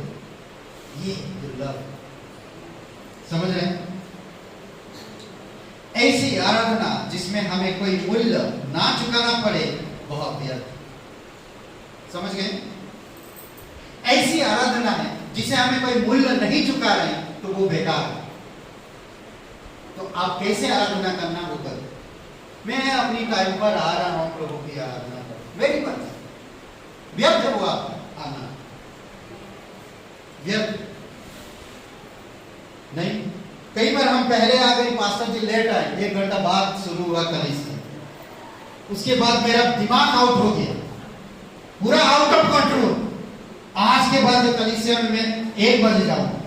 ये दुर्लभ, समझ रहे हैं? ऐसी आराधना जिसमें हमें कोई मूल्य ना चुकाना पड़े, वह व्यर्थ, समझ गए? ऐसी आराधना है जिसे हमें कोई मूल्य नहीं चुका रहे, तो वो बेकार है। तो आप कैसे आराधना करना वो करें। मैं अपनी टाइम पर आ रहा हूं प्रभु की आराधना कर, मेरी मर्जी, व्यर्थ हुआ आना, व्यर्थ नहीं। कई बार हम पहले आ गए, पास्टर जी लेट आए, 1 घंटा बाद शुरू हुआ कलीसिया, उसके बाद मेरा दिमाग आउट हो गया, पूरा आउट ऑफ कंट्रोल। आज के बाद कलीसिया में मैं 1 बजे जाऊंगा,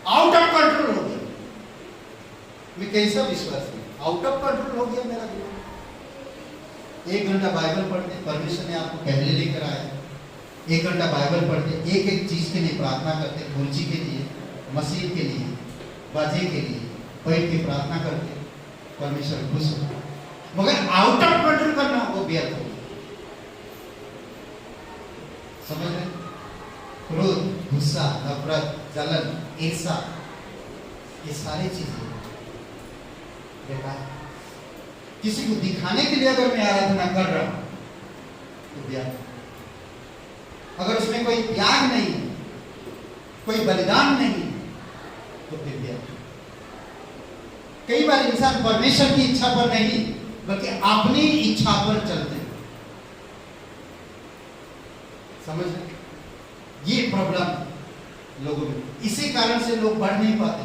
आउट ऑफ कंट्रोल हो गया। मैं कैसा विश्वास है, आउट ऑफ कंट्रोल हो गया मेरा दिमाग। 1 घंटा बाइबल पढ़ते, परमेश्वर ने आपको पहले लेकर आया, 1 घंटा बाइबल पढ़ते, एक एक चीज के लिए प्रार्थना करते, कुर्सी के लिए, मसीह के लिए, बाजे के लिए बैठ के प्रार्थना करते, परमेश्वर खुश हो। मगर आउट ऑफ कंट्रोल करना वो व्यर्थ हो, समझ रहे? क्रोध, गुस्सा, नफरत, जलन, ईर्ष्या, ये सारी चीजें बेकार। किसी को दिखाने के लिए अगर मैं आराधना कर रहा हूं तो व्यर्थ। अगर उसमें कोई त्याग नहीं, कोई बलिदान नहीं, तो फिर व्यर्थ। कई बार इंसान परमेश्वर की इच्छा पर नहीं बल्कि अपनी इच्छा पर चलते हैं, समझ रहे? ये प्रॉब्लम लोगों में, इसी कारण से लोग बढ़ नहीं पाते,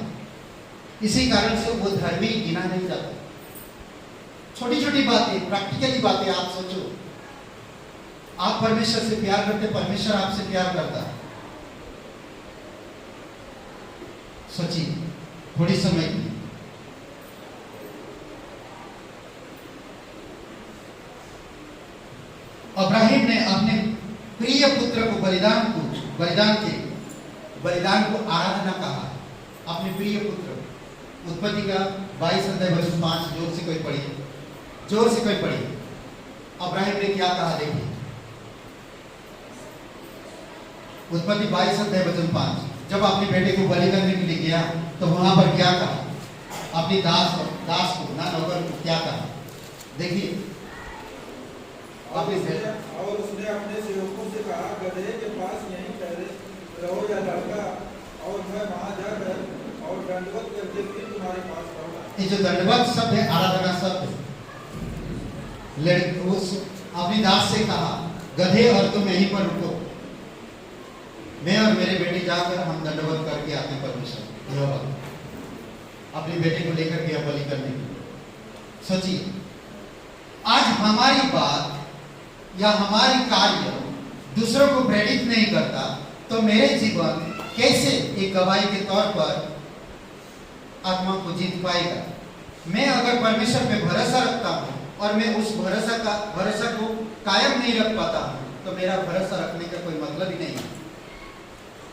इसी कारण से वो धर्मी गिना नहीं जाता। छोटी छोटी बातें, प्रैक्टिकली बातें आप सोचो, आप परमेश्वर से प्यार करते, परमेश्वर आपसे प्यार करता है। सोचिए थोड़ी समय की। अब्राहिम ने अपने प्रिय पुत्र को बलिदान को आराधना कहा। अपने प्रिय पुत्र, उत्पत्ति का 22 अध्याय वचन 5, जोर से कोई पढ़िए। अब्राहिम ने क्या कहा देखिए, उत्पत्ति 22 अध्याय वचन 5। जब अपने बेटे को बलि करने के लिए गया तो वहां पर क्या कहा, अपनी दास को ना नौकर को क्या कहा, देखिए। और उसने अपने सेवकों से कहा, गधे के पास यहीं ठहरे रहो या लड़का, और मैं वहां जाकर और दंडवत करके फिर तुम्हारे पास आऊंगा। ये जो दंडवत शब्द है, आराधना शब्द है। अपनी दास से कहा, गधे और तुम यहीं पर रुको, मैं और मेरे बेटे जाकर हम दंडवत करके आते हैं परमेश्वर। अपने बेटे को लेकर गया बलि करने के लिए। सोचिए, आज हमारी बात या हमारी कार्य दूसरों को प्रेरित नहीं करता तो मेरे जीवन कैसे एक गवाही के तौर पर आत्मा को जीत पाएगा। मैं अगर परमेश्वर पे भरोसा रखता हूँ और मैं उस भरोसा को कायम नहीं रख पाता हूँ तो मेरा भरोसा रखने का कोई मतलब ही नहीं है।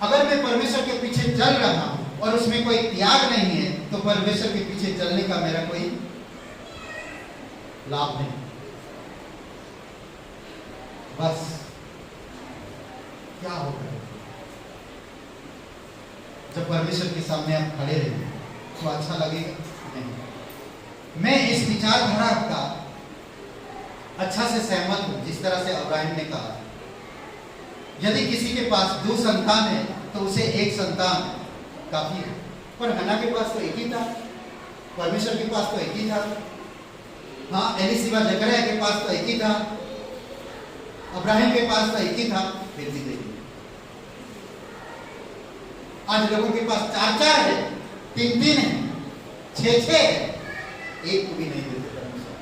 अगर मैं परमेश्वर के पीछे चल रहा हूँ और उसमें कोई त्याग नहीं है तो परमेश्वर के पीछे चलने का मेरा कोई लाभ नहीं। बस क्या होगा जब परमेश्वर के सामने आप खड़े रहेंगे तो अच्छा लगेगा नहीं। मैं इस विचारधारा का अच्छा से सहमत हूं, जिस तरह से अब्राहिम ने कहा, यदि किसी के पास 2 संतान है तो उसे 1 संतान काफी है। पर हन्ना के पास तो एक ही था, परमेश्वर के पास तो एक ही था। हाँ, एलिशिबा जकरिया के पास तो एक ही था, अब्राहिम के पास तो एक ही था, फिर भी देखिए आज लोगों के पास 4-4 है, 3-3 है, 6-6 है, एक को भी नहीं देते परमेश्वर।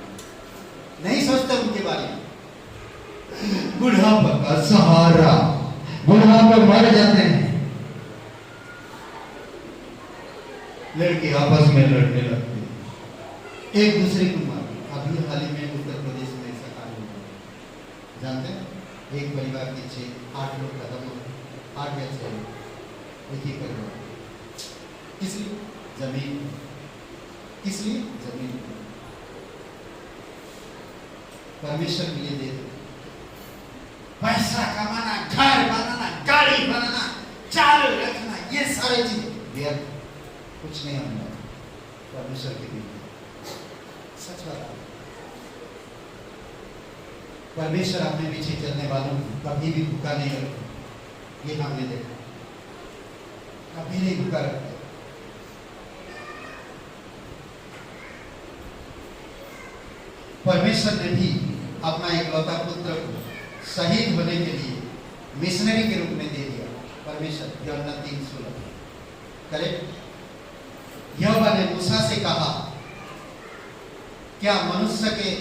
नहीं सोचते उनके बारे में। बुढ़ापा का सहारा, बुढ़ापा मर जाते हैं, लड़के आपस में लड़ने लगते हैं, एक दूसरे को मारते। अभी हाल ही में उत्तर प्रदेश में ऐसा कार्य हुआ, जानते हैं? एक परिवार के 6-8 लोग खत्म हो गए, 8 या 6 लोग एक ही परिवार। इसलिए जमीन, इसलिए जमीन परमेश्वर के लिए दे दो। पैसा कमाना, घर बनाना, गाड़ी बनाना, चाल रखना, ये सारे चीज व्यर्थ, कुछ नहीं होना परमेश्वर के लिए। सच बात है, परमेश्वर अपने पीछे चलने वालों को कभी भी भूखा नहीं रखता। ये हमने देखा, कभी नहीं भूखा रखता। परमेश्वर ने भी अपना इकलौता पुत्र को शहीद होने के लिए मिशनरी के रूप में दे दिया। परमेश्वर यूहन्ना 3:16 करेक्ट। यहोवा ने मूसा से कहा, क्या मनुष्य के,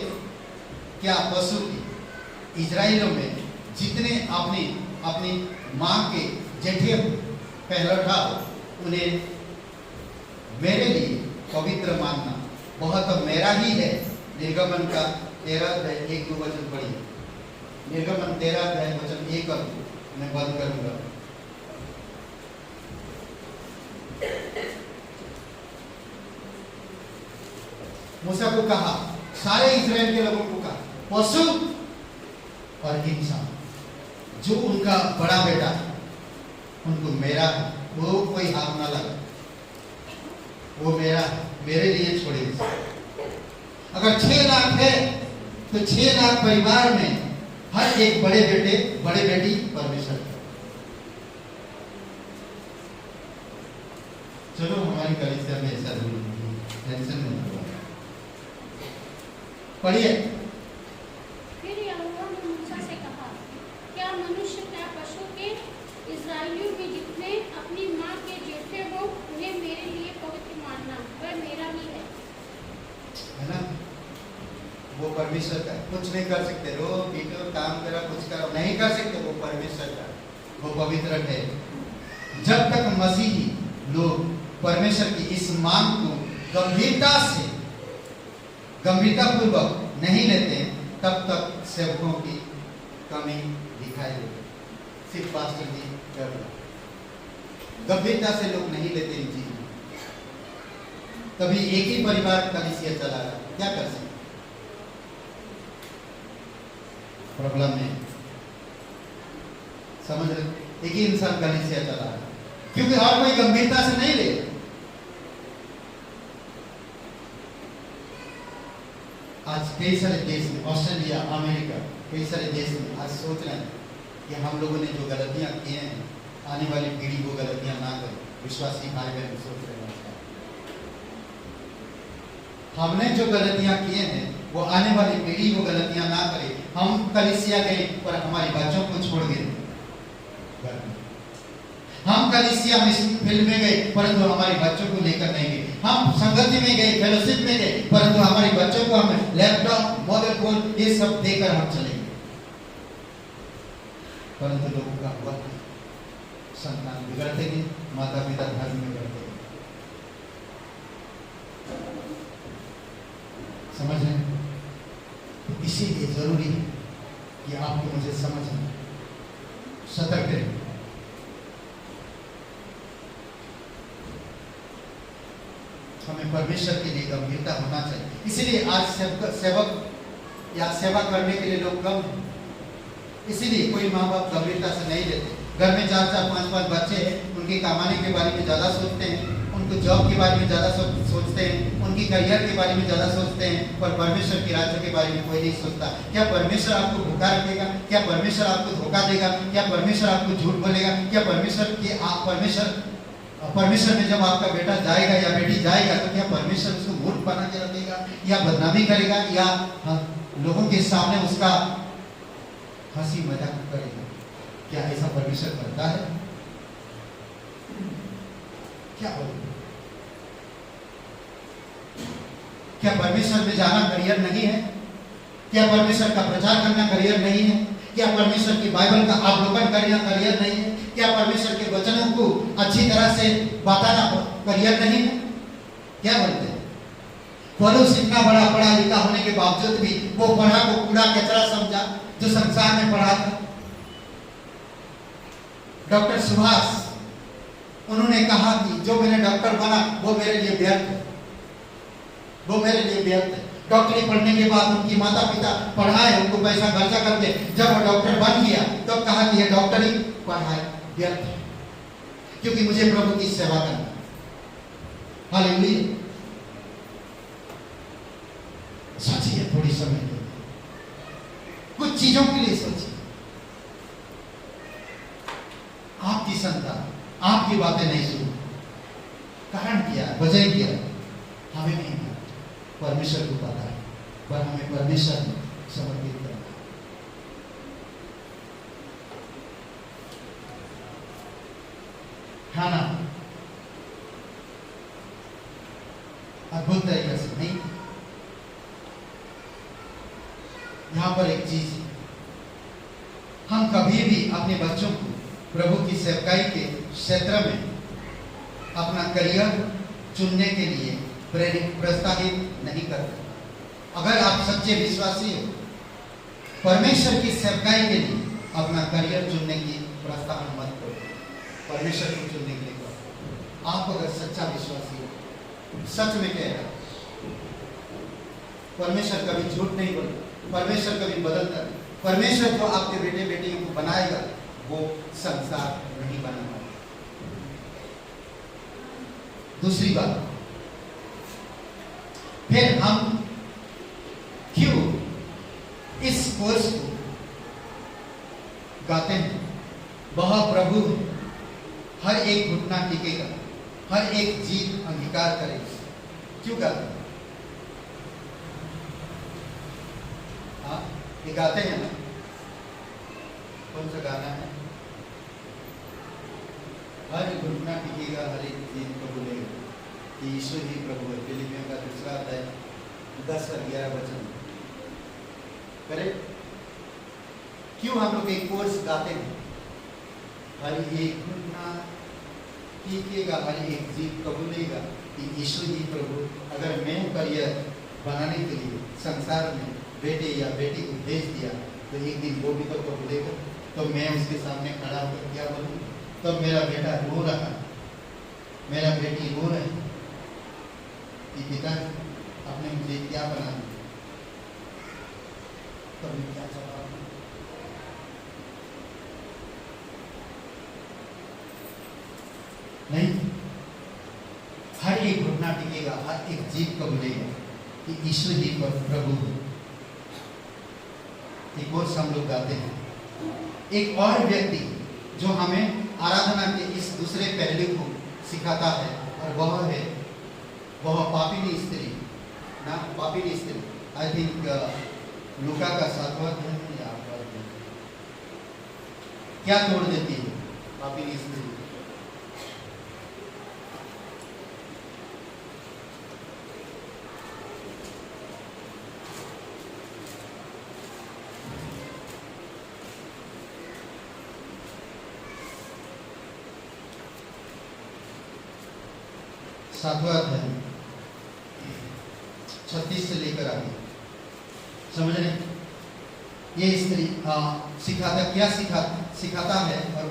क्या पशु के, इजराइलों में जितने अपनी मां के जेठे पहलौठा उन्हें मेरे लिए पवित्र मानना बहुत मेरा ही है। निर्गमन का 13:1-2 वचन पढ़िए। निर्गमन 13 वचन 1 और 2 मैं बंद करूंगा। मूसा को कहा, सारे इजराइल के लोगों को कहा, पशु और इंसान जो उनका बड़ा बेटा उनको मेरा, वो कोई हाथ ना लगा, वो मेरा, मेरे लिए छोड़े। अगर 6 लाख है तो 6 लाख परिवार में हर एक बड़े बेटे बड़े बेटी परमेश्वर का। चलो हमारी कलीसिया में ऐसा जरूर नहीं, टेंशन नहीं हुआ। पढ़िए। फिर यहोवा ने मूसा से कहा, क्या मनुष्य, क्या पशु के इस्राएलियों में जितने अपनी मां के जेठे हो उन्हें मेरे लिए पवित्र मानना, वह मेरा ही है ना? वो परमेश्वर का कुछ नहीं कर सकते। रो पीटो काम करा, कुछ करा, नहीं कर सकते, वो परमेश्वर का, वो पवित्र है। जब तक मसीही लोग परमेश्वर की इस मांग को गंभीरता पूर्वक नहीं लेते, तब तक सेवकों की कमी दिखाई देती। सिर्फ पास्टर जी कर रहे, गंभीरता से लोग नहीं लेते इन चीजों। कभी एक ही परिवार कलीसिया चला रहा, क्या कर सकते? प्रॉब्लम है, समझ रहे? एक ही इंसान कलीसिया चला रहा, क्योंकि और कोई गंभीरता से नहीं ले। आज कई सारे देश में, ऑस्ट्रेलिया, अमेरिका, कई सारे देश में आज सोच रहे हैं कि हम लोगों ने जो गलतियां किए हैं, आने वाली पीढ़ी वो गलतियां ना करे। विश्वासी भाई बहन सोच रहे हैं हमने जो गलतियां किए हैं वो आने वाली पीढ़ी वो गलतियां ना करे। हम कलीसिया गए पर हमारे बच्चों को छोड़ गए, हम कलीसिया मिशन फील्ड में गए परंतु हमारे बच्चों को लेकर नहीं गए, हम संगति में गए, फेलोशिप में गए, परंतु हमारे बच्चों को हम लैपटॉप, मोबाइल फोन ये सब देकर हम चले गए, परंतु लोगों का हुआ संतान बिगड़ते गए, माता पिता धर्म में बढ़ते गए। समझ रहे हैं? तो इसीलिए जरूरी है कि आपको मुझे समझना, सतर्क रहें। हमें परमेश्वर के लिए गंभीरता होना चाहिए। इसीलिए आज सेवक या सेवा करने के लिए लोग कम हैं। इसीलिए कोई माँ बाप गंभीरता से नहीं लेते। घर में 4-4, 5-5 बच्चे हैं, उनके कमाने के बारे में ज़्यादा सोचते हैं, उनको जॉब के बारे में ज़्यादा सोचते हैं, उनकी करियर के बारे में ज़्यादा सोचते हैं, पर परमेश्वर के राज्य के बारे में कोई नहीं सोचता। क्या परमेश्वर आपको भूखा रखेगा? क्या परमेश्वर आपको धोखा देगा? क्या परमेश्वर आपको झूठ बोलेगा? क्या परमेश्वर में जब आपका बेटा जाएगा या बेटी जाएगा तो क्या परमेश्वर उसको मूर्ख बना के रखेगा या बदनामी करेगा या लोगों के सामने उसका हंसी मजाक करेगा? क्या ऐसा परमेश्वर करता है? क्या बोलते? क्या परमेश्वर में जाना करियर नहीं है? क्या परमेश्वर का प्रचार करना करियर नहीं है? क्या परमेश्वर की बाइबल का अवलोकन करना करियर नहीं है? क्या परमेश्वर के वचनों को अच्छी तरह से बताना करियर नहीं है? क्या बोलते हैं? पौलुस इतना बड़ा पढ़ा लिखा होने के बावजूद भी वो पढ़ा को कूड़ा कचरा समझा जो संसार में पढ़ा था। डॉक्टर सुभाष, उन्होंने कहा कि जो मैंने डॉक्टर बना वो मेरे लिए व्यर्थ है, वो मेरे लिए व्यर्थ है। डॉक्टरी पढ़ने के बाद उनकी माता पिता पढ़ाए, उनको पैसा खर्चा करके जब वो डॉक्टर बन गया तो कहा कि ये डॉक्टरी पढ़ाई व्यर्थ है, क्योंकि मुझे प्रभु की सेवा करना। हालेलुया। सोचिए, थोड़ी समय के लिए कुछ चीजों के लिए सोचिए। आपकी संतान आपकी बातें नहीं सुनी, कारण क्या है, वजह क्या है? हमें नहीं पता, परमेश्वर को पता है, पर हमें परमेश्वर में समर्पित करना। खाना अद्भुत तरीके से नहीं। यहां पर एक चीज, हम कभी भी अपने बच्चों को प्रभु की सेवकाई के क्षेत्र में अपना करियर चुनने के लिए प्रोत्साहित नहीं करते। अगर आप सच्चे विश्वासी हो, परमेश्वर की सेवकाई के लिए अपना करियर चुनने की प्रस्ताव मत करो, परमेश्वर को चुनने के लिए करो। आप अगर सच्चा विश्वासी हो, सच में कह रहा, परमेश्वर कभी झूठ नहीं बोलता, परमेश्वर कभी बदलता नहीं। परमेश्वर जो आपके बेटे बेटियों को बनाएगा वो संसार नहीं बनाएगा। दूसरी बात, फिर हम क्यों इस कोर्स को गाते हैं? वह प्रभु हर एक घुटना टिकेगा, हर एक जीव अंगीकार करेगा। क्यों गाते हैं? हाँ, ये गाते हैं ना। कौन सा गाना है? हर घुटना टिकेगा, हर एक जीव को बोलेगा कि यीशु ही प्रभु है। फिलिपियों का 2 अध्याय 10 और 11 वचन करे। क्यों हम लोग एक कोर्स गाते हैं, हर एक घुटना टीकेगा, हर एक जीव कबूलेगा कि यीशु ही प्रभु। अगर मैं करियर बनाने के लिए संसार में बेटे या बेटी को भेज दिया तो एक दिन वो भी तो कबूलेगा। तो मैं उसके सामने खड़ा होकर क्या बोलूँ? तो मेरा बेटा रो रहा, मेरा बेटी रो रही कि पिता आपने मुझे क्या बना दिया, तो मैं क्या जवाब दूं? नहीं, हर एक घुटना टिकेगा, हर एक जीव कबूलेगा कि यीशु ही प्रभु है। एक और हम लोग गाते हैं, एक और व्यक्ति जो हमें आराधना के इस दूसरे पहलू को सिखाता है और वह पापिनी स्त्री ना, पापिनी स्त्री। आई थिंक लूका का 7वां अध्याय या 8वां अध्याय। क्या तोड़ देती है पापिनी स्त्री? सातवां अध्याय 36 से लेकर आगे समझ रहे? ये स्त्री सिखाता है और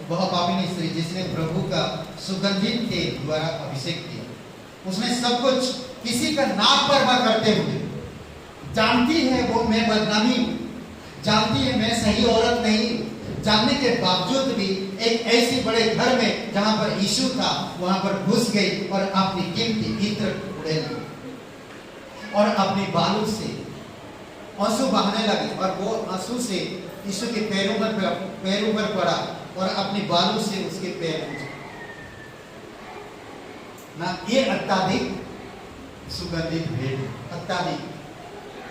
वह पापिनी स्त्री जिसने प्रभु का सुगंधित तेल द्वारा अभिषेक किया। उसने सब कुछ किसी का नाक परवाह करते हुए, जानती है वो मैं बदनामी हूँ, जानती है मैं सही औरत नहीं हूँ, जानने के बावजूद भी एक ऐसे बड़े घर में जहां पर यीशु था वहां पर घुस गई और अपनी कीमती इत्र उड़ेल ली और अपनी बालों से आंसू बहाने लगी और वो आंसू से यीशु के पैरों पर पड़ा और अपनी बालों से उसके पैर पूछे ना। ये अत्याधिक सुगंधित भेंट, अत्याधिक।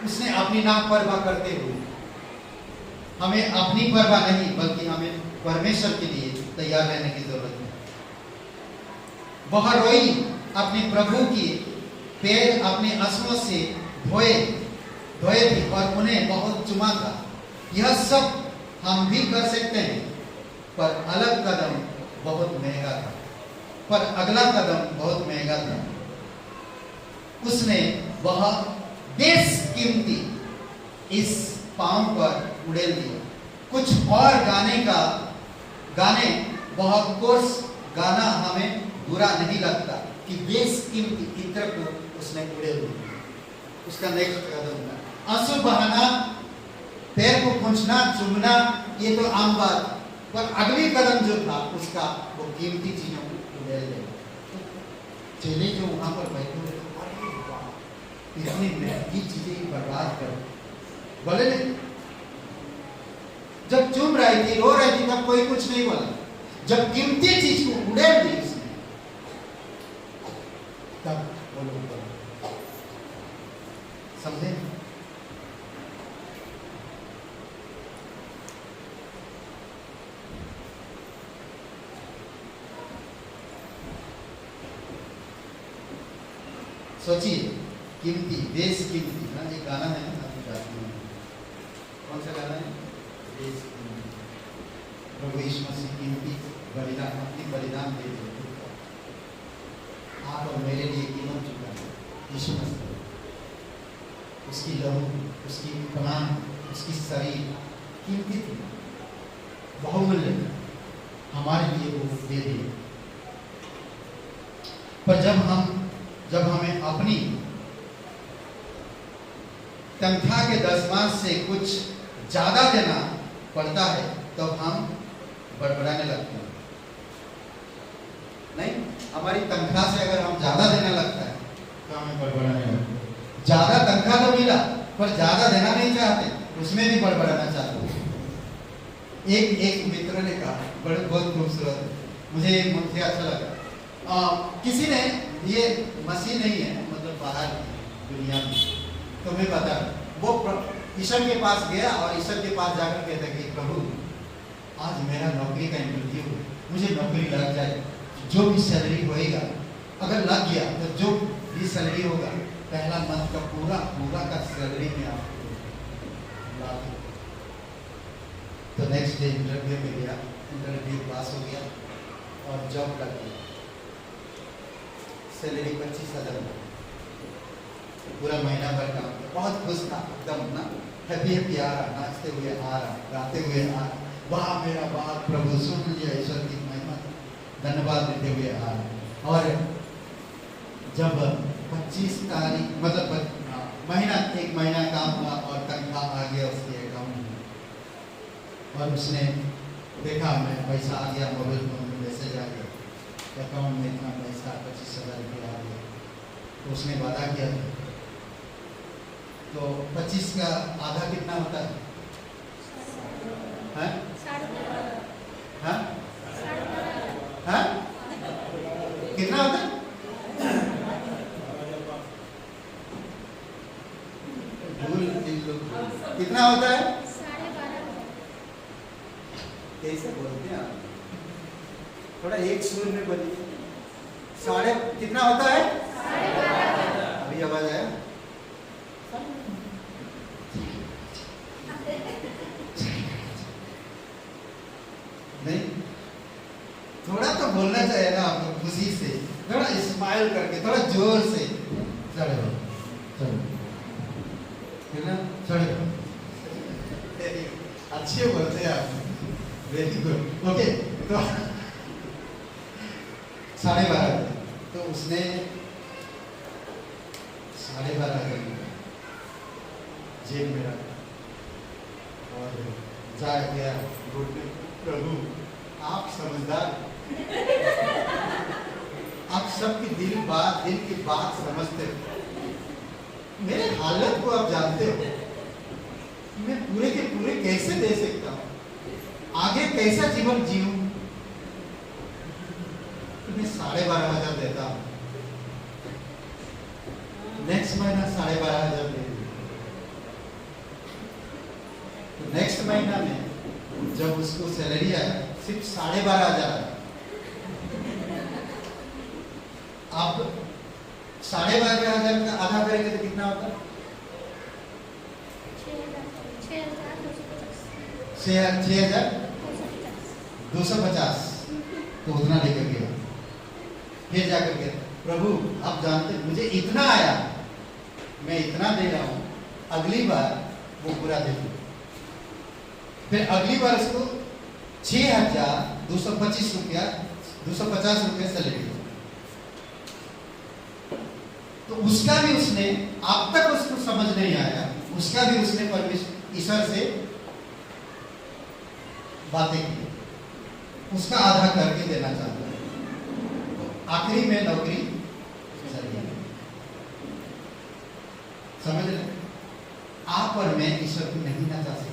उसने अपनी नाक परवाह करते हुए, हमें अपनी परवाह नहीं बल्कि हमें परमेश्वर के लिए तैयार रहने की जरूरत है। वह रोई, अपने प्रभु की पैर अपने आंसुओं से धोए थे और उन्हें बहुत चुमा था। यह सब हम भी कर सकते हैं, पर अलग कदम बहुत महंगा था, पर अगला कदम बहुत महंगा था। उसने वह बेशकीमती इस पांव पर उड़ेल दिया। कुछ और गाने वह कोर्स गाना हमें बुरा नहीं लगता कि बेशकीमती इत्र को उसने उड़ेल दिया। उसका नेक्स्ट कदम था आंसू बहाना, पैर को पूंछना, चूमना, ये तो आम बात, पर अगली कदम जो था उसका वो कीमती चीजों को उड़ेल दिया। चेले जो वहां पर बैठे हुए इतनी महंगी चीजें बर्बाद कर बोले नहीं। जब चुम रही थी, रो रही थी, तब कोई कुछ नहीं बोला। जब कीमती चीज को उड़ेल दी उसने, तब बोलो समझे? सोचिए, कीमती, देश कीमती ना, एक गाना है ना, आपकी जाति में कौन सा गाना है? देश कीमती। प्रभु यीशु मसीह कीमती बलिदान, अपनी बलिदान दे दिया, आप और मेरे लिए कीमत चुका है यीशु मसीह। उसकी लहू, उसकी प्राण, उसकी शरीर कीमती थी, बहुमूल्य हमारे लिए वो दे दिए। पर जब हमें अपनी तनख्वाह के दशमांश से कुछ ज्यादा देना पड़ता है तो हम बड़बड़ाने लगते हैं। नहीं, हमारी तनख्वाह से अगर हम ज्यादा देने लगता है तो हमें बड़बड़ाने लगते हैं। ज्यादा तनख्वाह तो मिला पर ज्यादा देना नहीं चाहते, उसमें भी बड़बड़ाना चाहते हैं। एक मित्र ने कहा, बहुत खूबसूरत, मुझे मुझे अच्छा लगा। किसी ने, ये मसीह नहीं है, मतलब बाहर की दुनिया में, तो मैं बता, वो ईश्वर के पास गया और ईश्वर के पास जाकर कहता कि प्रभु आज मेरा नौकरी का इंटरव्यू है, मुझे नौकरी लग जाए, जो भी सैलरी होएगा, अगर लग गया तो जो भी सैलरी होगा पहला मंथ का पूरा का सैलरी में आपको ला दूं। तो नेक्स्ट डे इंटरव्यू में गया, इंटरव्यू पास हो गया और जॉब लग गया। सैलरी 25,000 पूरा महीना भर काम किया, बहुत खुश था एकदम ना, हैप्पी हैप्पी आ रहा, नाचते हुए आ रहा, गाते हुए आ रहा, वाह मेरा बात प्रभु सुन लिया, ईश्वर की महिमा, धन्यवाद देते हुए आ रहा। और जब 25 तारीख मतलब महीना, एक महीना काम हुआ और तनख्वाह आ गया उसके अकाउंट में, और उसने देखा मैं पैसा आ गया, मोबाइल फोन में मैसेज आ गया, अकाउंट में इतना पैसा 25,000 रुपया आ गया। तो उसने वादा किया था, तो 25 का आधा कितना होता है? हैं? हाँ? हाँ? कितना होता है? कितना होता है? 12.5। कैसे बोलते हैं आप? थोड़ा एक सुर में बोलिए। साढ़े कितना होता है? 12.5। अभी आवाज आया? नहीं, थोड़ा तो बोलना चाहिए ना आपको, खुशी से, थोड़ा स्माइल करके, थोड़ा जोर से। चढ़े अच्छे बोलते हैं आप, वेरी गुड। ओके, तो 12.5, तो उसने 12.5 जेब में रखा और जा गया रोड में, प्रभु आप समझदार, आप सबकी दिल की बात समझते हो, मेरे हालत को आप जानते हो, मैं पूरे के पूरे कैसे दे सकता हूँ, आगे कैसा जीवन जीऊं, मैं 12.5 देता हूँ। नेक्स्ट महीना 12.5 दे दूँ। तो नेक्स्ट महीना में जब उसको सैलरी आया सिर्फ 12.5, आप 12.5 का आधा करेंगे तो कितना होता है? 6,250। तो उतना लेकर गया, फिर जाकर के प्रभु आप जानते मुझे इतना आया, मैं इतना दे रहा हूँ, अगली बार वो पूरा दे दूँ। फिर अगली बार उसको 6,250 रुपया, 250 रुपया सैलरी। तो उसका भी उसने, अब तक उसको समझ नहीं आया, उसका भी उसने परमेश्वर ईश्वर से बातें की, उसका आधा करके देना चाहता है। तो आखिरी में नौकरी चली गई। समझ रहे? आप और मैं ईश्वर को नहीं नचा सकते,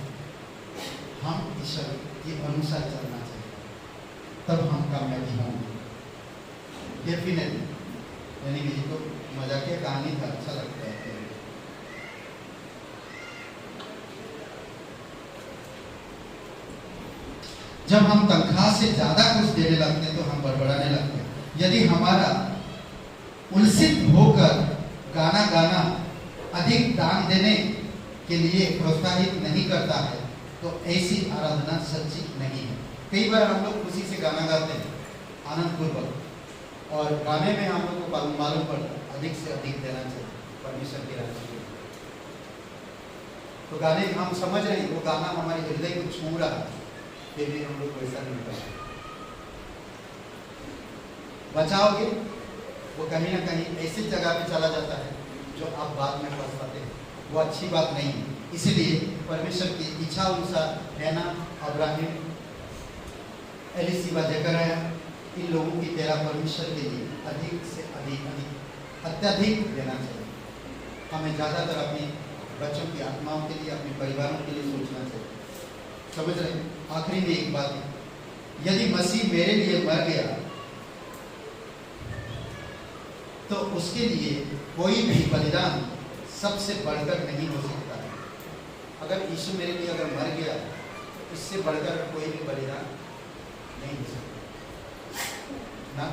हम ईश्वर के अनुसार चलना चाहिए, तब हम कामयाबी होंगे डेफिनेटली। यानी कि तो मजाकिया कहानी था, अच्छा लगता है। जब हम तनख्वाह से ज्यादा कुछ देने लगते हैं तो हम बड़बड़ाने लगते हैं। यदि हमारा उल्सित होकर गाना अधिक दान देने के लिए प्रोत्साहित नहीं करता है तो ऐसी आराधना सच्ची नहीं है। कई बार हम लोग खुशी से गाना गाते हैं आनंद पूर्वक, और गाने में हम लोग को मालूम पड़ता है अधिक से अधिक देना चाहिए परमेश्वर की राशि। तो गाने हम समझ रहे हैं वो गाना हमारे हृदय को छू रहा है, फिर भी हम लोग को ऐसा नहीं करते। बचाओगे वो कहीं ना कहीं ऐसी जगह पे चला जाता है जो आप बाद में पछताते हैं, वो अच्छी बात नहीं है। इसीलिए परमेश्वर की इच्छा अनुसार हैना, अब्राहिम, एलिशिबा, जकरया, इन लोगों की तेरा परमेश्वर के लिए अधिक से अधिक अत्यधिक देना चाहिए। हमें ज़्यादातर अपने बच्चों की आत्माओं के लिए, अपने परिवारों के लिए सोचना चाहिए। समझ रहे? आखिरी में एक बात है, यदि मसीह मेरे लिए मर गया तो उसके लिए कोई भी बलिदान सबसे बढ़कर नहीं हो सकता है। अगर यीशु मेरे लिए अगर मर गया तो इससे बढ़कर कोई भी बलिदान नहीं हो सकता ना।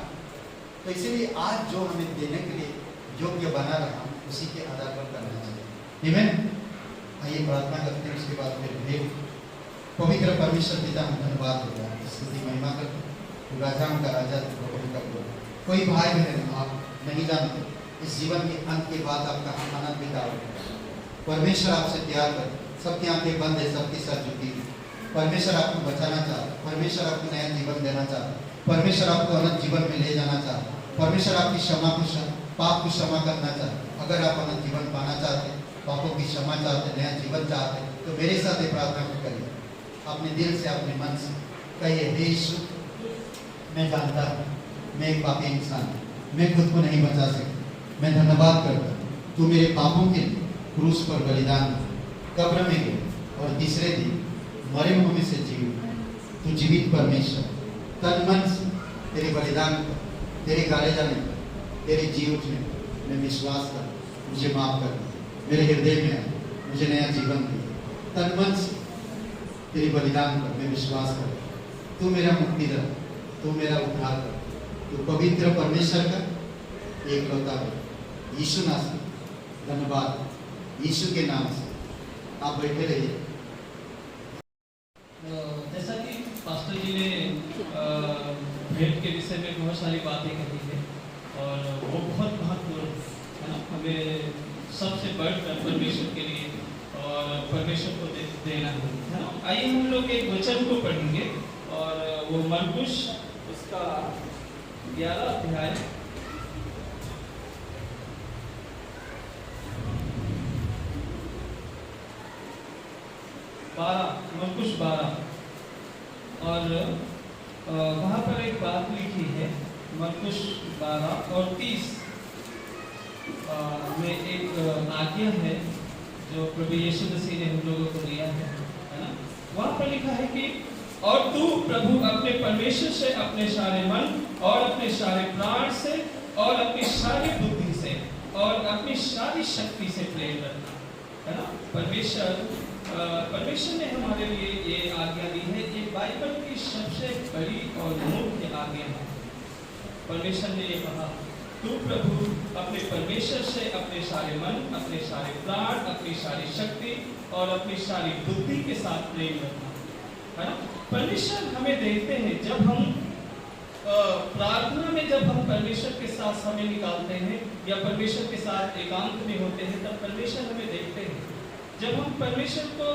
तो इसीलिए आज जो हमें देने के लिए योग्य बना रहा उसी के आधार पर करना चाहिए। आइए प्रार्थना करते हैं, उसके बाद फिर भेंट पवित्र परमेश्वर पिता हम धन्यवाद देता है, स्तुति महिमा करते हैं। तू राजाओं का राजा, तू प्रभु का प्रभु। कोई भाई बहन आप नहीं जानते इस जीवन के अंत के बाद आपका आनंद बिताओगे। परमेश्वर आपसे प्यार करे, सबकी आंखें बंद है, सबकी सर झुकी है। परमेश्वर आपको बचाना चाहता है, परमेश्वर आपको नया जीवन देना चाहता है, परमेश्वर आपको अनंत जीवन में ले जाना चाहता है, परमेश्वर आपकी क्षमा को पाप को क्षमा करना चाहता है। अगर आप अनंत जीवन पाना चाहते हैं, पापों की क्षमा चाहते हैं, नया जीवन चाहते हैं, तो मेरे साथ ये प्रार्थना को करिए। अपने दिल से, अपने मन से कहिए, हे यीशु, मैं जानता हूँ मैं एक पापी इंसान हूँ, मैं खुद को नहीं बचा सकता। मैं धन्यवाद करता हूँ तू मेरे पापों के लिए क्रूस पर बलिदान कब्र में गए और तीसरे दिन मरे हुए में से जी उठा। तू जीवित परमेश्वर, तन मन से तेरे बलिदान पर, तेरे गाले जाने पर, तेरे जी उठने पर मैं विश्वास कर, मुझे माफ कर, मेरे हृदय में आ, मुझे नया जीवन दे। तन मन से तेरे बलिदान पर मैं विश्वास कर, तू मेरा मुक्तिदाता, तू मेरा उद्धार कर, तू पवित्र परमेश्वर का एकलौता है। यीशु नाम से धन्यवाद, यीशु के नाम से आप बैठे रहिए। जैसा कि पास्टर जी ने भेंट के विषय में बहुत सारी बातें कही है और वो बहुत महत्वपूर्ण है ना, हमें सबसे बढ़कर परमेश्वर के लिए और परमेश्वर को देना है ना। आइए हम लोग एक वचन को पढ़ेंगे और वो मरकुश उसका 11 अध्याय मरकुश 12 और वहाँ पर एक बात लिखी है। मरकुश 12 और 30 में एक आज्ञा है जो प्रभु यीशु मसीह ने हम लोगों को दिया है ना। वहाँ पर लिखा है कि और तू प्रभु अपने परमेश्वर से अपने सारे मन और अपने सारे प्राण से और अपनी सारी बुद्धि से और अपनी सारी शक्ति से प्रेम रखना है ना। परमेश्वर ने हमारे लिए ये आज्ञा दी है। ये बाइबल की सबसे बड़ी और मुख्य आज्ञा है। परमेश्वर ने ये कहा, तू प्रभु अपने परमेश्वर से अपने सारे मन, अपने सारे प्राण, अपनी सारी शक्ति और अपनी सारी बुद्धि के साथ प्रेम रखना है ना। परमेश्वर हमें देखते हैं जब हम प्रार्थना में, जब हम परमेश्वर के साथ समय निकालते हैं या परमेश्वर के साथ एकांत में होते हैं, तब परमेश्वर हमें देखते हैं। जब हम परमेश्वर को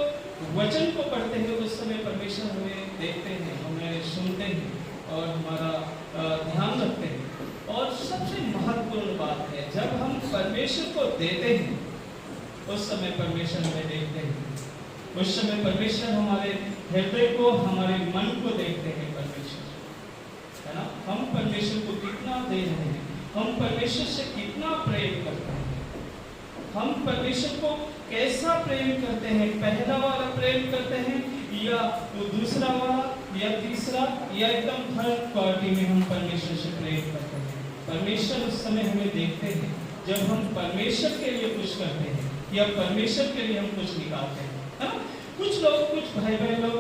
वचन को पढ़ते हैं उस समय परमेश्वर हमें देखते हैं, हमें सुनते हैं और हमारा ध्यान रखते हैं। और सबसे महत्वपूर्ण बात है, जब हम परमेश्वर को देते हैं उस समय परमेश्वर हमें देखते हैं। उस समय परमेश्वर हमारे हृदय को, हमारे मन को देखते हैं। परमेश्वर है ना, हम परमेश्वर को कितना दे रहे हैं, हम परमेश्वर से कितना प्रेम करते हैं, हम परमेश्वर को कैसा प्रेम करते हैं। पहला वाला प्रेम करते हैं या तो दूसरा वाला या तीसरा या एकदम थर्ड क्वालिटी में हम परमेश्वर से प्रेम करते हैं। परमेश्वर उस समय हमें देखते हैं जब हम परमेश्वर के लिए कुछ करते हैं या परमेश्वर के लिए हम कुछ निकालते हैं, है ना। कुछ लोग, कुछ भाई बहन लोग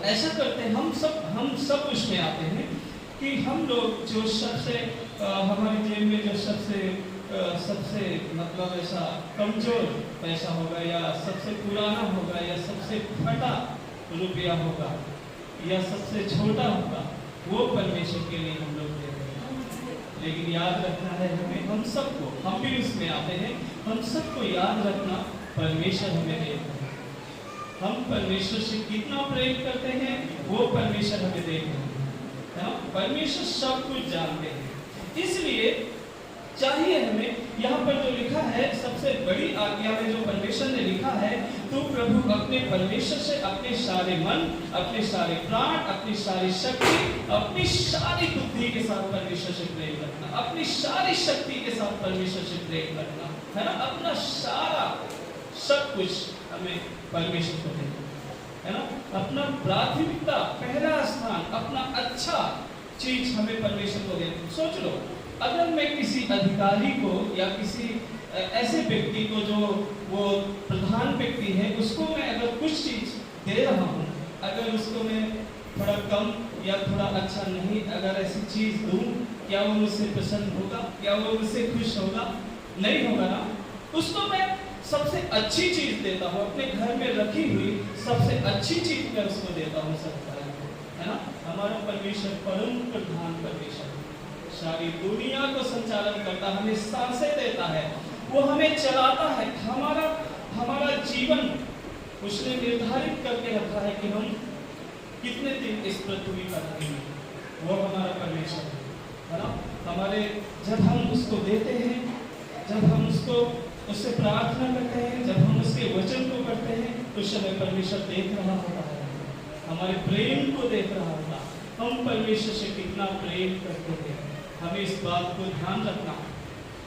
ऐसा करते हैं, हम सब उसमें आते हैं कि हम लोग जो सबसे हमारे जेब में जो सबसे मतलब ऐसा कमजोर पैसा होगा या सबसे पुराना होगा या सबसे फटा रुपया होगा या सबसे छोटा होगा, वो परमेश्वर के लिए हम लोग देते हैं। लेकिन याद रखना है हमें, हम सबको, हम भी उसमें आते हैं, हम सबको याद रखना परमेश्वर हमें देखता है। हम परमेश्वर से कितना प्रेम करते हैं वो परमेश्वर हमें देखते हैं। परमेश्वर सब कुछ जानते हैं। इसलिए चाहिए हमें, यहाँ पर जो लिखा है सबसे बड़ी आज्ञा में जो परमेश्वर ने लिखा है, तू प्रभु अपने परमेश्वर से अपने सारे मन, अपने सारे प्राण, अपनी सारी शक्ति, अपनी सारी बुद्धि के साथ परमेश्वर से प्रेम रखना, अपनी सारी शक्ति के साथ परमेश्वर से प्रेम रखना, है ना। अपना सारा सब कुछ हमें परमेश्वर को देना, है ना। अपना प्राथमिकता, पहला स्थान, अपना अच्छा चीज हमें परमेश्वर को देना। सोच लो, अगर मैं किसी अधिकारी को या किसी ऐसे व्यक्ति को जो वो प्रधान व्यक्ति है, उसको मैं अगर कुछ चीज दे रहा हूँ, अगर उसको मैं थोड़ा कम या थोड़ा अच्छा नहीं, अगर ऐसी चीज दूँ, क्या वो मुझसे प्रसन्न होगा? क्या वो मुझसे खुश होगा? नहीं होगा ना। उसको मैं सबसे अच्छी चीज देता हूँ, अपने घर में रखी हुई सबसे अच्छी चीज मैं उसको देता हूँ सत्कार को, है ना। हमारा परमेश्वर परम प्रधान परमेश्वर सारी दुनिया को संचालन करता, हमें सांसें देता है, वो हमें चलाता है, हमारा जीवन उसने निर्धारित करके रखा है कि हम कितने दिन इस पृथ्वी पर रहेंगे। वो हमारा परमेश्वर है ना। हमारे जब हम उसको देते हैं, जब हम उससे प्रार्थना करते हैं, जब हम उसके वचन को पढ़ते हैं, उस समय परमेश्वर देख रहा होता है, हमारे प्रेम को देख रहा होता। हम परमेश्वर से कितना प्रेम करते हैं, हमें इस बात को ध्यान रखना।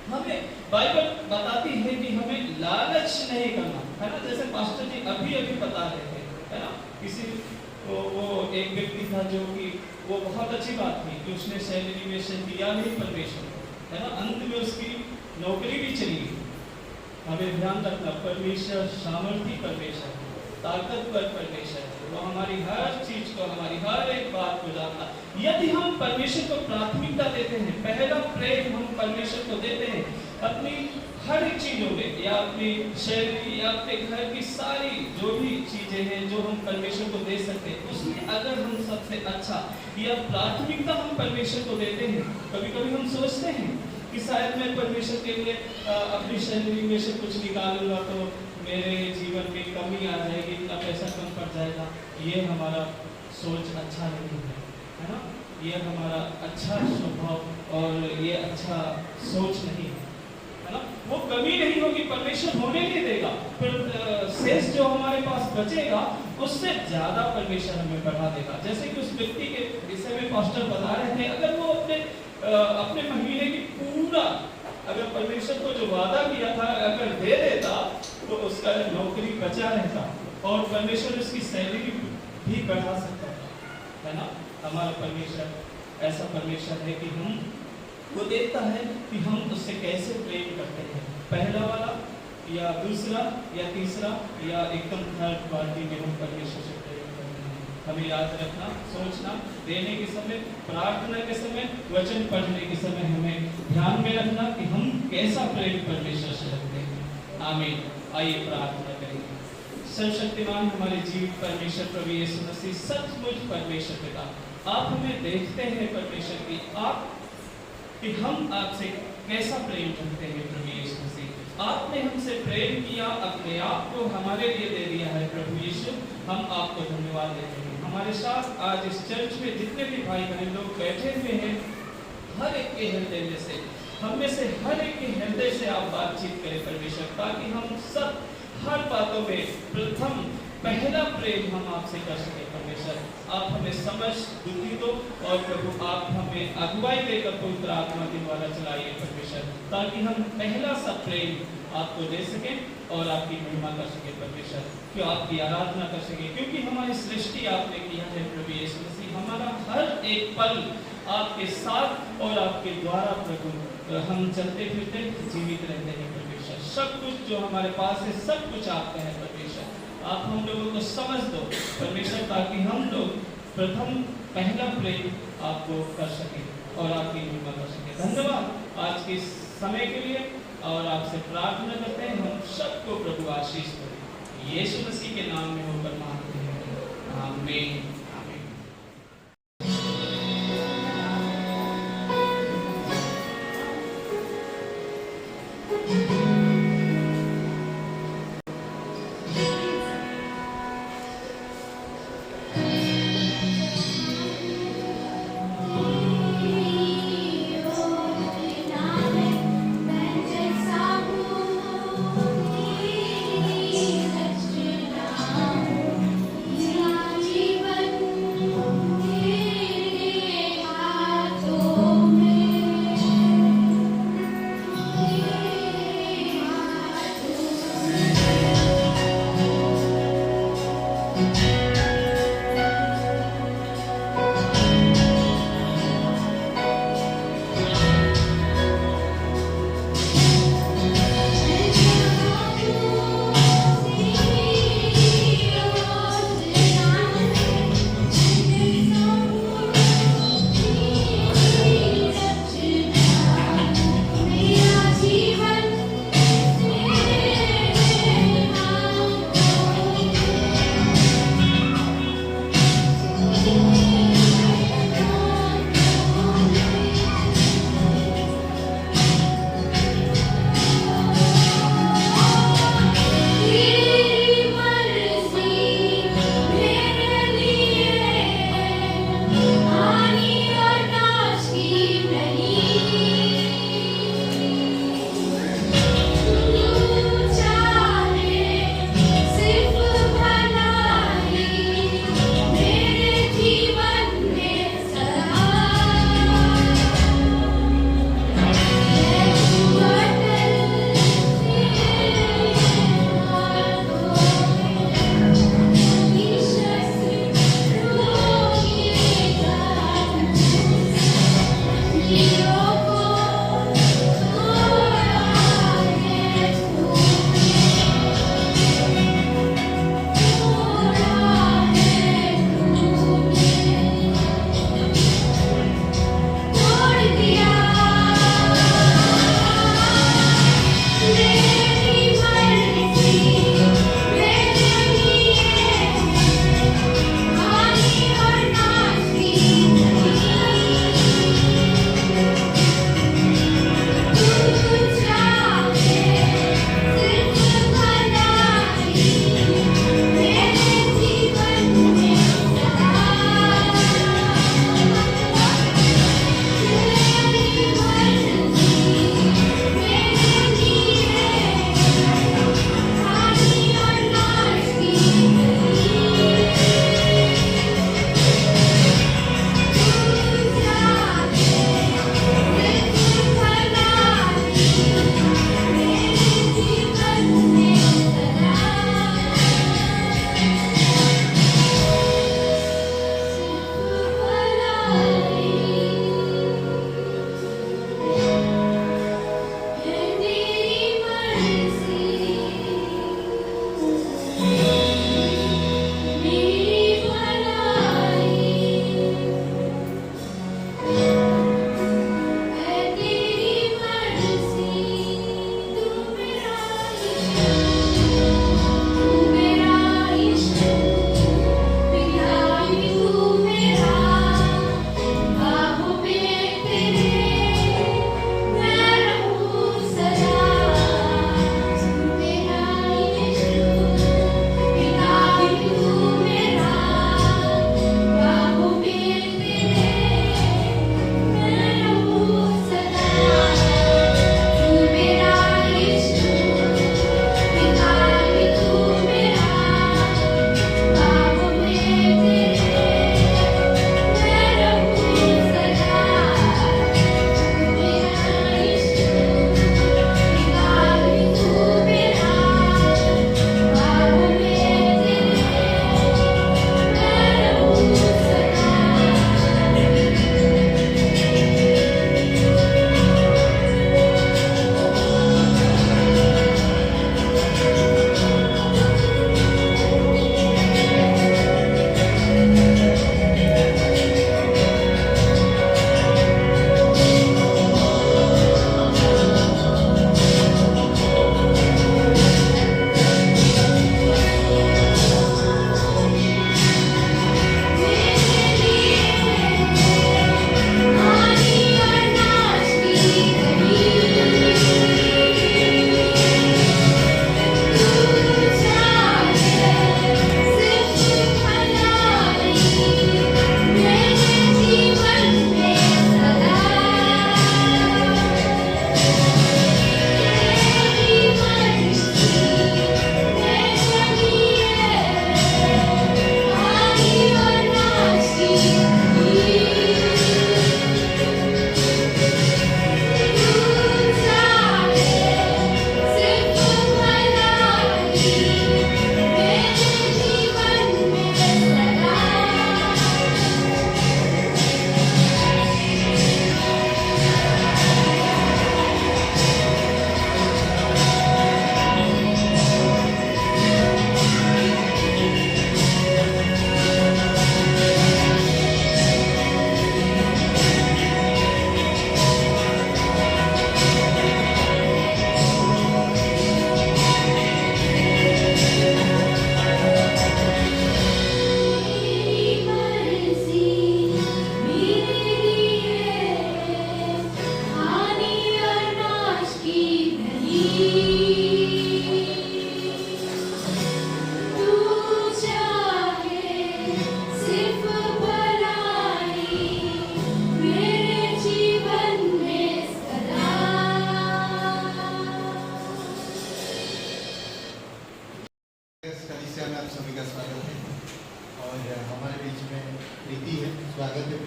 हमें बाइबल बताती है कि हमें लालच नहीं करना, है ना। जैसे पास्टर जी अभी बता रहे थे, है ना। किसी वो एक व्यक्ति था जो कि वो बहुत अच्छी बात थी कि उसने सैलरी में से दिया नहीं परमेश्वर, है ना। अंत में उसकी नौकरी भी चली गई। हमें ध्यान रखना, परमेश्वर सामर्थी परमेश्वर, ताकतवर परमेश्वर, वो हमारी हर चीज को, हमारी हर एक बात को जानता। यदि हम परमेश्वर को प्राथमिकता देते हैं, पहला प्रेम हम परमेश्वर को देते हैं अपनी हर एक चीजों में, या अपनी शैली या अपने घर की सारी जो भी चीजें हैं जो हम परमेश्वर को दे सकते हैं, उसमें अगर हम सबसे अच्छा या प्राथमिकता हम परमेश्वर को देते हैं। कभी कभी हम सोचते हैं कि शायद मैं परमेश्वर के लिए अपनी शैली में से कुछ निकालूंगा तो मेरे जीवन में कमी आ जाएगी, इतना पैसा कम पड़ जाएगा। ये हमारा सोच अच्छा नहीं है ना। ये हमारा अच्छा स्वभाव और ये अच्छा सोच नहीं है ना। वो कमी नहीं होगी, परमेश्वर होने नहीं देगा, फिर शेष जो हमारे पास बचेगा उससे ज्यादा परमेश्वर हमें बढ़ा देगा। जैसे कि उस व्यक्ति के विषय में पास्टर बता रहे थे, अगर वो अपने महीने की पूरा अगर परमेश्वर को जो वादा किया था अगर दे देता तो उसका नौकरी बचा रहता और परमेश्वर उसकी सैलरी भी बढ़ा सकता था, है ना। हमारा परमेश्वर ऐसा परमेश्वर है कि हम वो देखता है कि हम उससे कैसे प्रेम करते हैं, पहला वाला या दूसरा या तीसरा या एकदम थर्ड पार्टी में हम परमेश्वर से प्रेम करते हैं। हमें याद रखना, सोचना, देने के समय, प्रार्थना के समय, वचन पढ़ने के समय हमें ध्यान में रखना कि हम कैसा प्रेम परमेश्वर से रखते हैं। आमीन। आइए प्रार्थना करेंगे। सर्वशक्तिमान हमारे जीवित परमेश्वर प्रभु यीशु मसीह, सचमुच परमेश्वर पिता, आप हमें देखते हैं परमेश्वर की कि हम आपसे कैसा प्रेम रखते हैं प्रभु यीशु मसीह। आपने हमसे प्रेम किया, अपने आप को हमारे लिए दे दिया है प्रभु यीशु। हम आपको धन्यवाद देते हैं। हमारे साथ आज इस चर्च में जितने भी भाई बहन लोग बैठे हुए हैं, हर एक के हृदय में से, हम में से हर एक के हृदय से आप बातचीत करें परमेश्वर, ताकि हम सब हर बातों में प्रथम पहला प्रेम हम आपसे कर सके परमेश्वर। आप हमें समझ बुद्धि दो और प्रभु आप हमें अगुवाई देकर पवित्र आत्मा के द्वारा चलाइए परमेश्वर, ताकि हम पहला सा प्रेम आपको दे सकें और आपकी महिमा कर सके परमेश्वर, कि आपकी आराधना कर सके, क्योंकि हमारी सृष्टि आपने किया है प्रभु यीशु मसीह। हमारा हर एक पल आपके साथ और आपके द्वारा प्रभु हम चलते फिरते जीवित रहते हैं परमेश्वर। सब कुछ जो हमारे पास है सब कुछ आपका है परमेश्वर। आप हम लोगों को समझ दो परमेश्वर, ताकि हम लोग प्रथम पहला प्रेम आपको कर सके और आपकी महिमा कर सके। धन्यवाद आज के समय के लिए और आपसे प्रार्थना करते हैं हम सबको प्रभु आशीष करें, यीशु मसीह के नाम में होकर मांगते हैं, आमीन। जीवन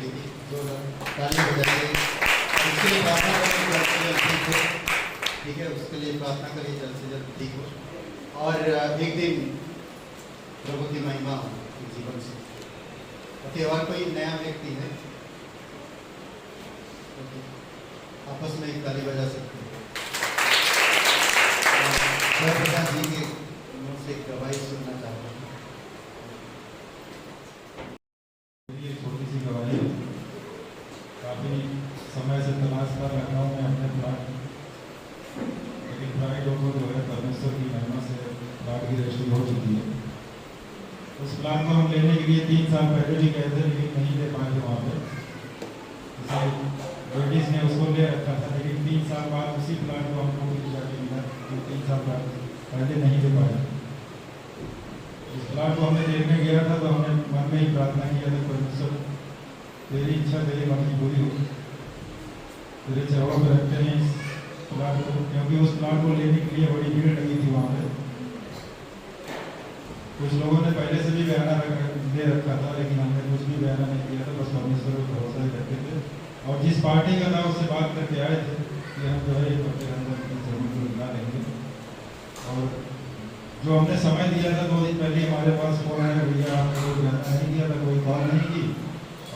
देखिए जो ताली बजाइए, उसके लिए प्रार्थना करें जल्द से जल्द ठीक हो, ठीक है, उसके लिए प्रार्थना करिए जल्द से जल्द ठीक हो और एक दिन प्रभु की महिमा हो जीवन से। ओके, और कोई नया व्यक्ति है? ओके, आपस में एक ताली बजा सकते हैं। जयप्रकाश जी के मुँह से एक गवाही सुनना चाहता हूँ। ये छोटी सी गवाही है। काफ़ी समय से तलाश कर लखनऊ में अपने प्लाट, लेकिन प्राइवेट लोगों जो है परमेश्वर की महिमा से प्लाट की रजिस्ट्री हो चुकी है। उस प्लान को हम लेने के लिए 3 साल पहले भी गए थे, लेकिन नहीं ले पाए थे वहाँ पे। ब्रिटिश ने उसको ले रखा था, लेकिन 3 साल बाद उसी प्लान को हमको भी जाके मिला, जो 3 साल बाद पहले नहीं ले पाए। इस प्लाट को हमने देखने गया था तो हमने मन में ही प्रार्थना किया था, परमेश्वर तेरी इच्छा तेरी मर्जी पूरी हो, तेरे चरणों में रखते हैं इस प्लाट को, क्योंकि उस प्लाट को लेने के लिए बड़ी भीड़ लगी थी वहाँ पे। कुछ लोगों ने पहले से भी बयाना दे रखा था, लेकिन हमने कुछ भी बयाना नहीं दिया था, बस परमेश्वर पर भरोसा ही रखते थे। और जिस पार्टी का था उससे बात करके आए थे कि हम जो है 1 हफ्ते के अंदर जमीन को दिला देंगे। और जो हमने समय दिया था 2 दिन पहले हमारे पास फोन आया, भैया आपने कोई बयाना नहीं दिया था, कोई कॉल नहीं की,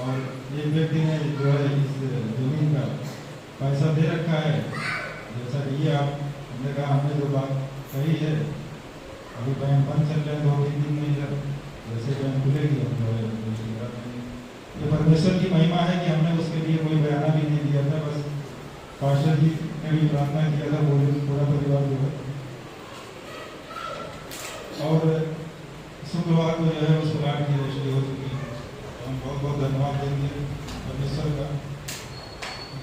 और एक व्यक्ति ने जो है इस जमीन का पैसा दे रखा है, जैसा कि ये आप हमने कहा हमने जो बात कही है, अभी बैंक बंद चल रहे हैं 2-3 दिन में, जब जैसे बैंक खुलेगी हम जो है ये परमेश्वर की महिमा है कि हमने उसके लिए कोई बयाना भी नहीं दिया था, बस पास्टर जी ने भी प्रार्थना किया था, पूरा परिवार जो है। और शुक्रवार को जो है उस प्लाट की रजिस्ट्री हो चुकी है। हम बहुत बहुत धन्यवाद देंगे परमेश्वर का,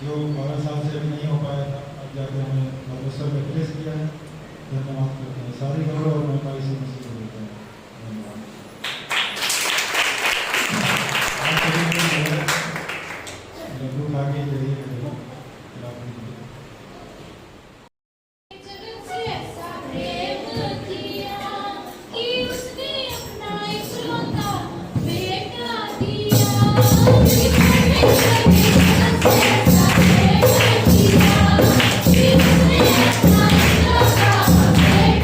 जो 12 साल से अभी नहीं हो पाया था, अब जाकर हमें परमेश्वर ने प्रेस किया है। धन्यवाद करते हैं, सारी खबरों और महिमा इसी मसीह को देते हैं। धन्यवाद। लड्डू खा के जाइए, जगत से ऐसा प्रेम किया कि उसने अपना इकलौता बेटा दिया। जगत से ऐसा प्रेम किया कि उसने अपना इकलौता बेटा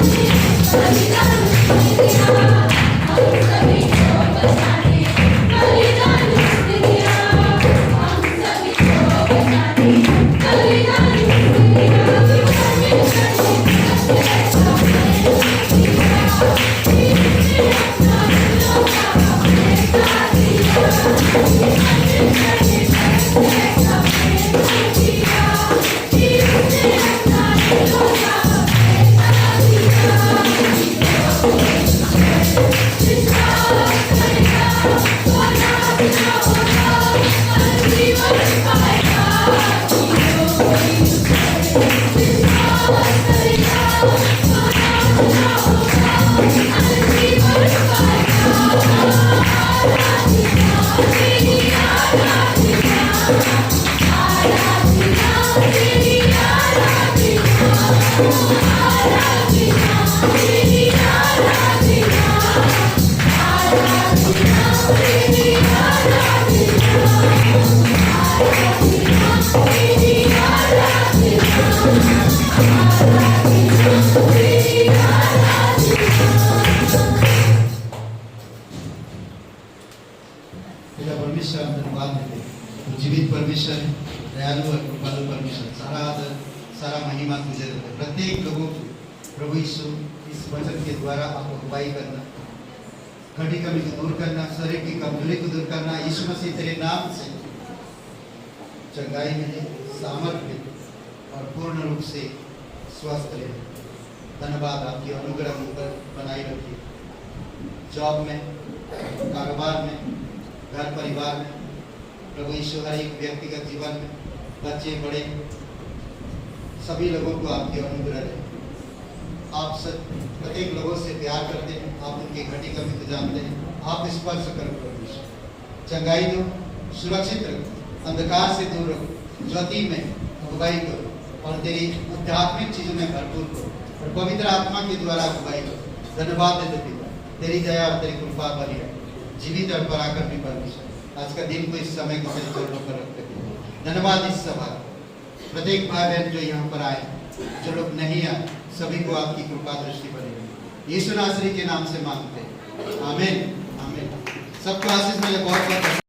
Thank you. परमेश्वर दयालु और कृपालु परमेश्वर, सारा आदर सारा महिमा तुझे देते हैं। प्रत्येक लोगों को प्रभु यीशु इस वचन के द्वारा आप अगुवाई करना, घटी कमी को दूर करना, शरीर की कमजोरी को दूर करना। यीशु मसीह तेरे नाम से चंगाई मिले, सामर्थ मिले और पूर्ण रूप से स्वस्थ रहे। धन्यवाद, आपकी अनुग्रह उन पर बनाई रखिए, जॉब में, कारोबार में, घर परिवार में। प्रभु यीशु हर एक व्यक्तिगत जीवन में, बच्चे बड़े सभी लोगों को आपकी अनुग्रह रहे। आप सब प्रत्येक लोगों से प्यार करते हैं, आप उनकी घटी कमी को जानते हैं। आप स्पर्श करो प्रभु यीशु, चंगाई दो, सुरक्षित रखो, अंधकार से दूर रखो, ज्योति में अगुवाई करो और तेरी आध्यात्मिक चीजों में भरपूर करो और पवित्र आत्मा के द्वारा अगुवाई करो। धन्यवाद देते पिता, तेरी दया और तेरी कृपा बनी रहे। जीवित और पराक्रमी परमेश्वर, आज का दिन को इस समय को तेरे चरणों पर रखते हैं। धन्यवाद इस सभा, प्रत्येक भाई बहन जो यहाँ पर आए, जो लोग नहीं आए, सभी को आपकी कृपा दृष्टि बनी रहे। यीशु नासरी के नाम से मांगते हैं, आमीन आमीन। सबको आशीष मिले, बहुत बहुत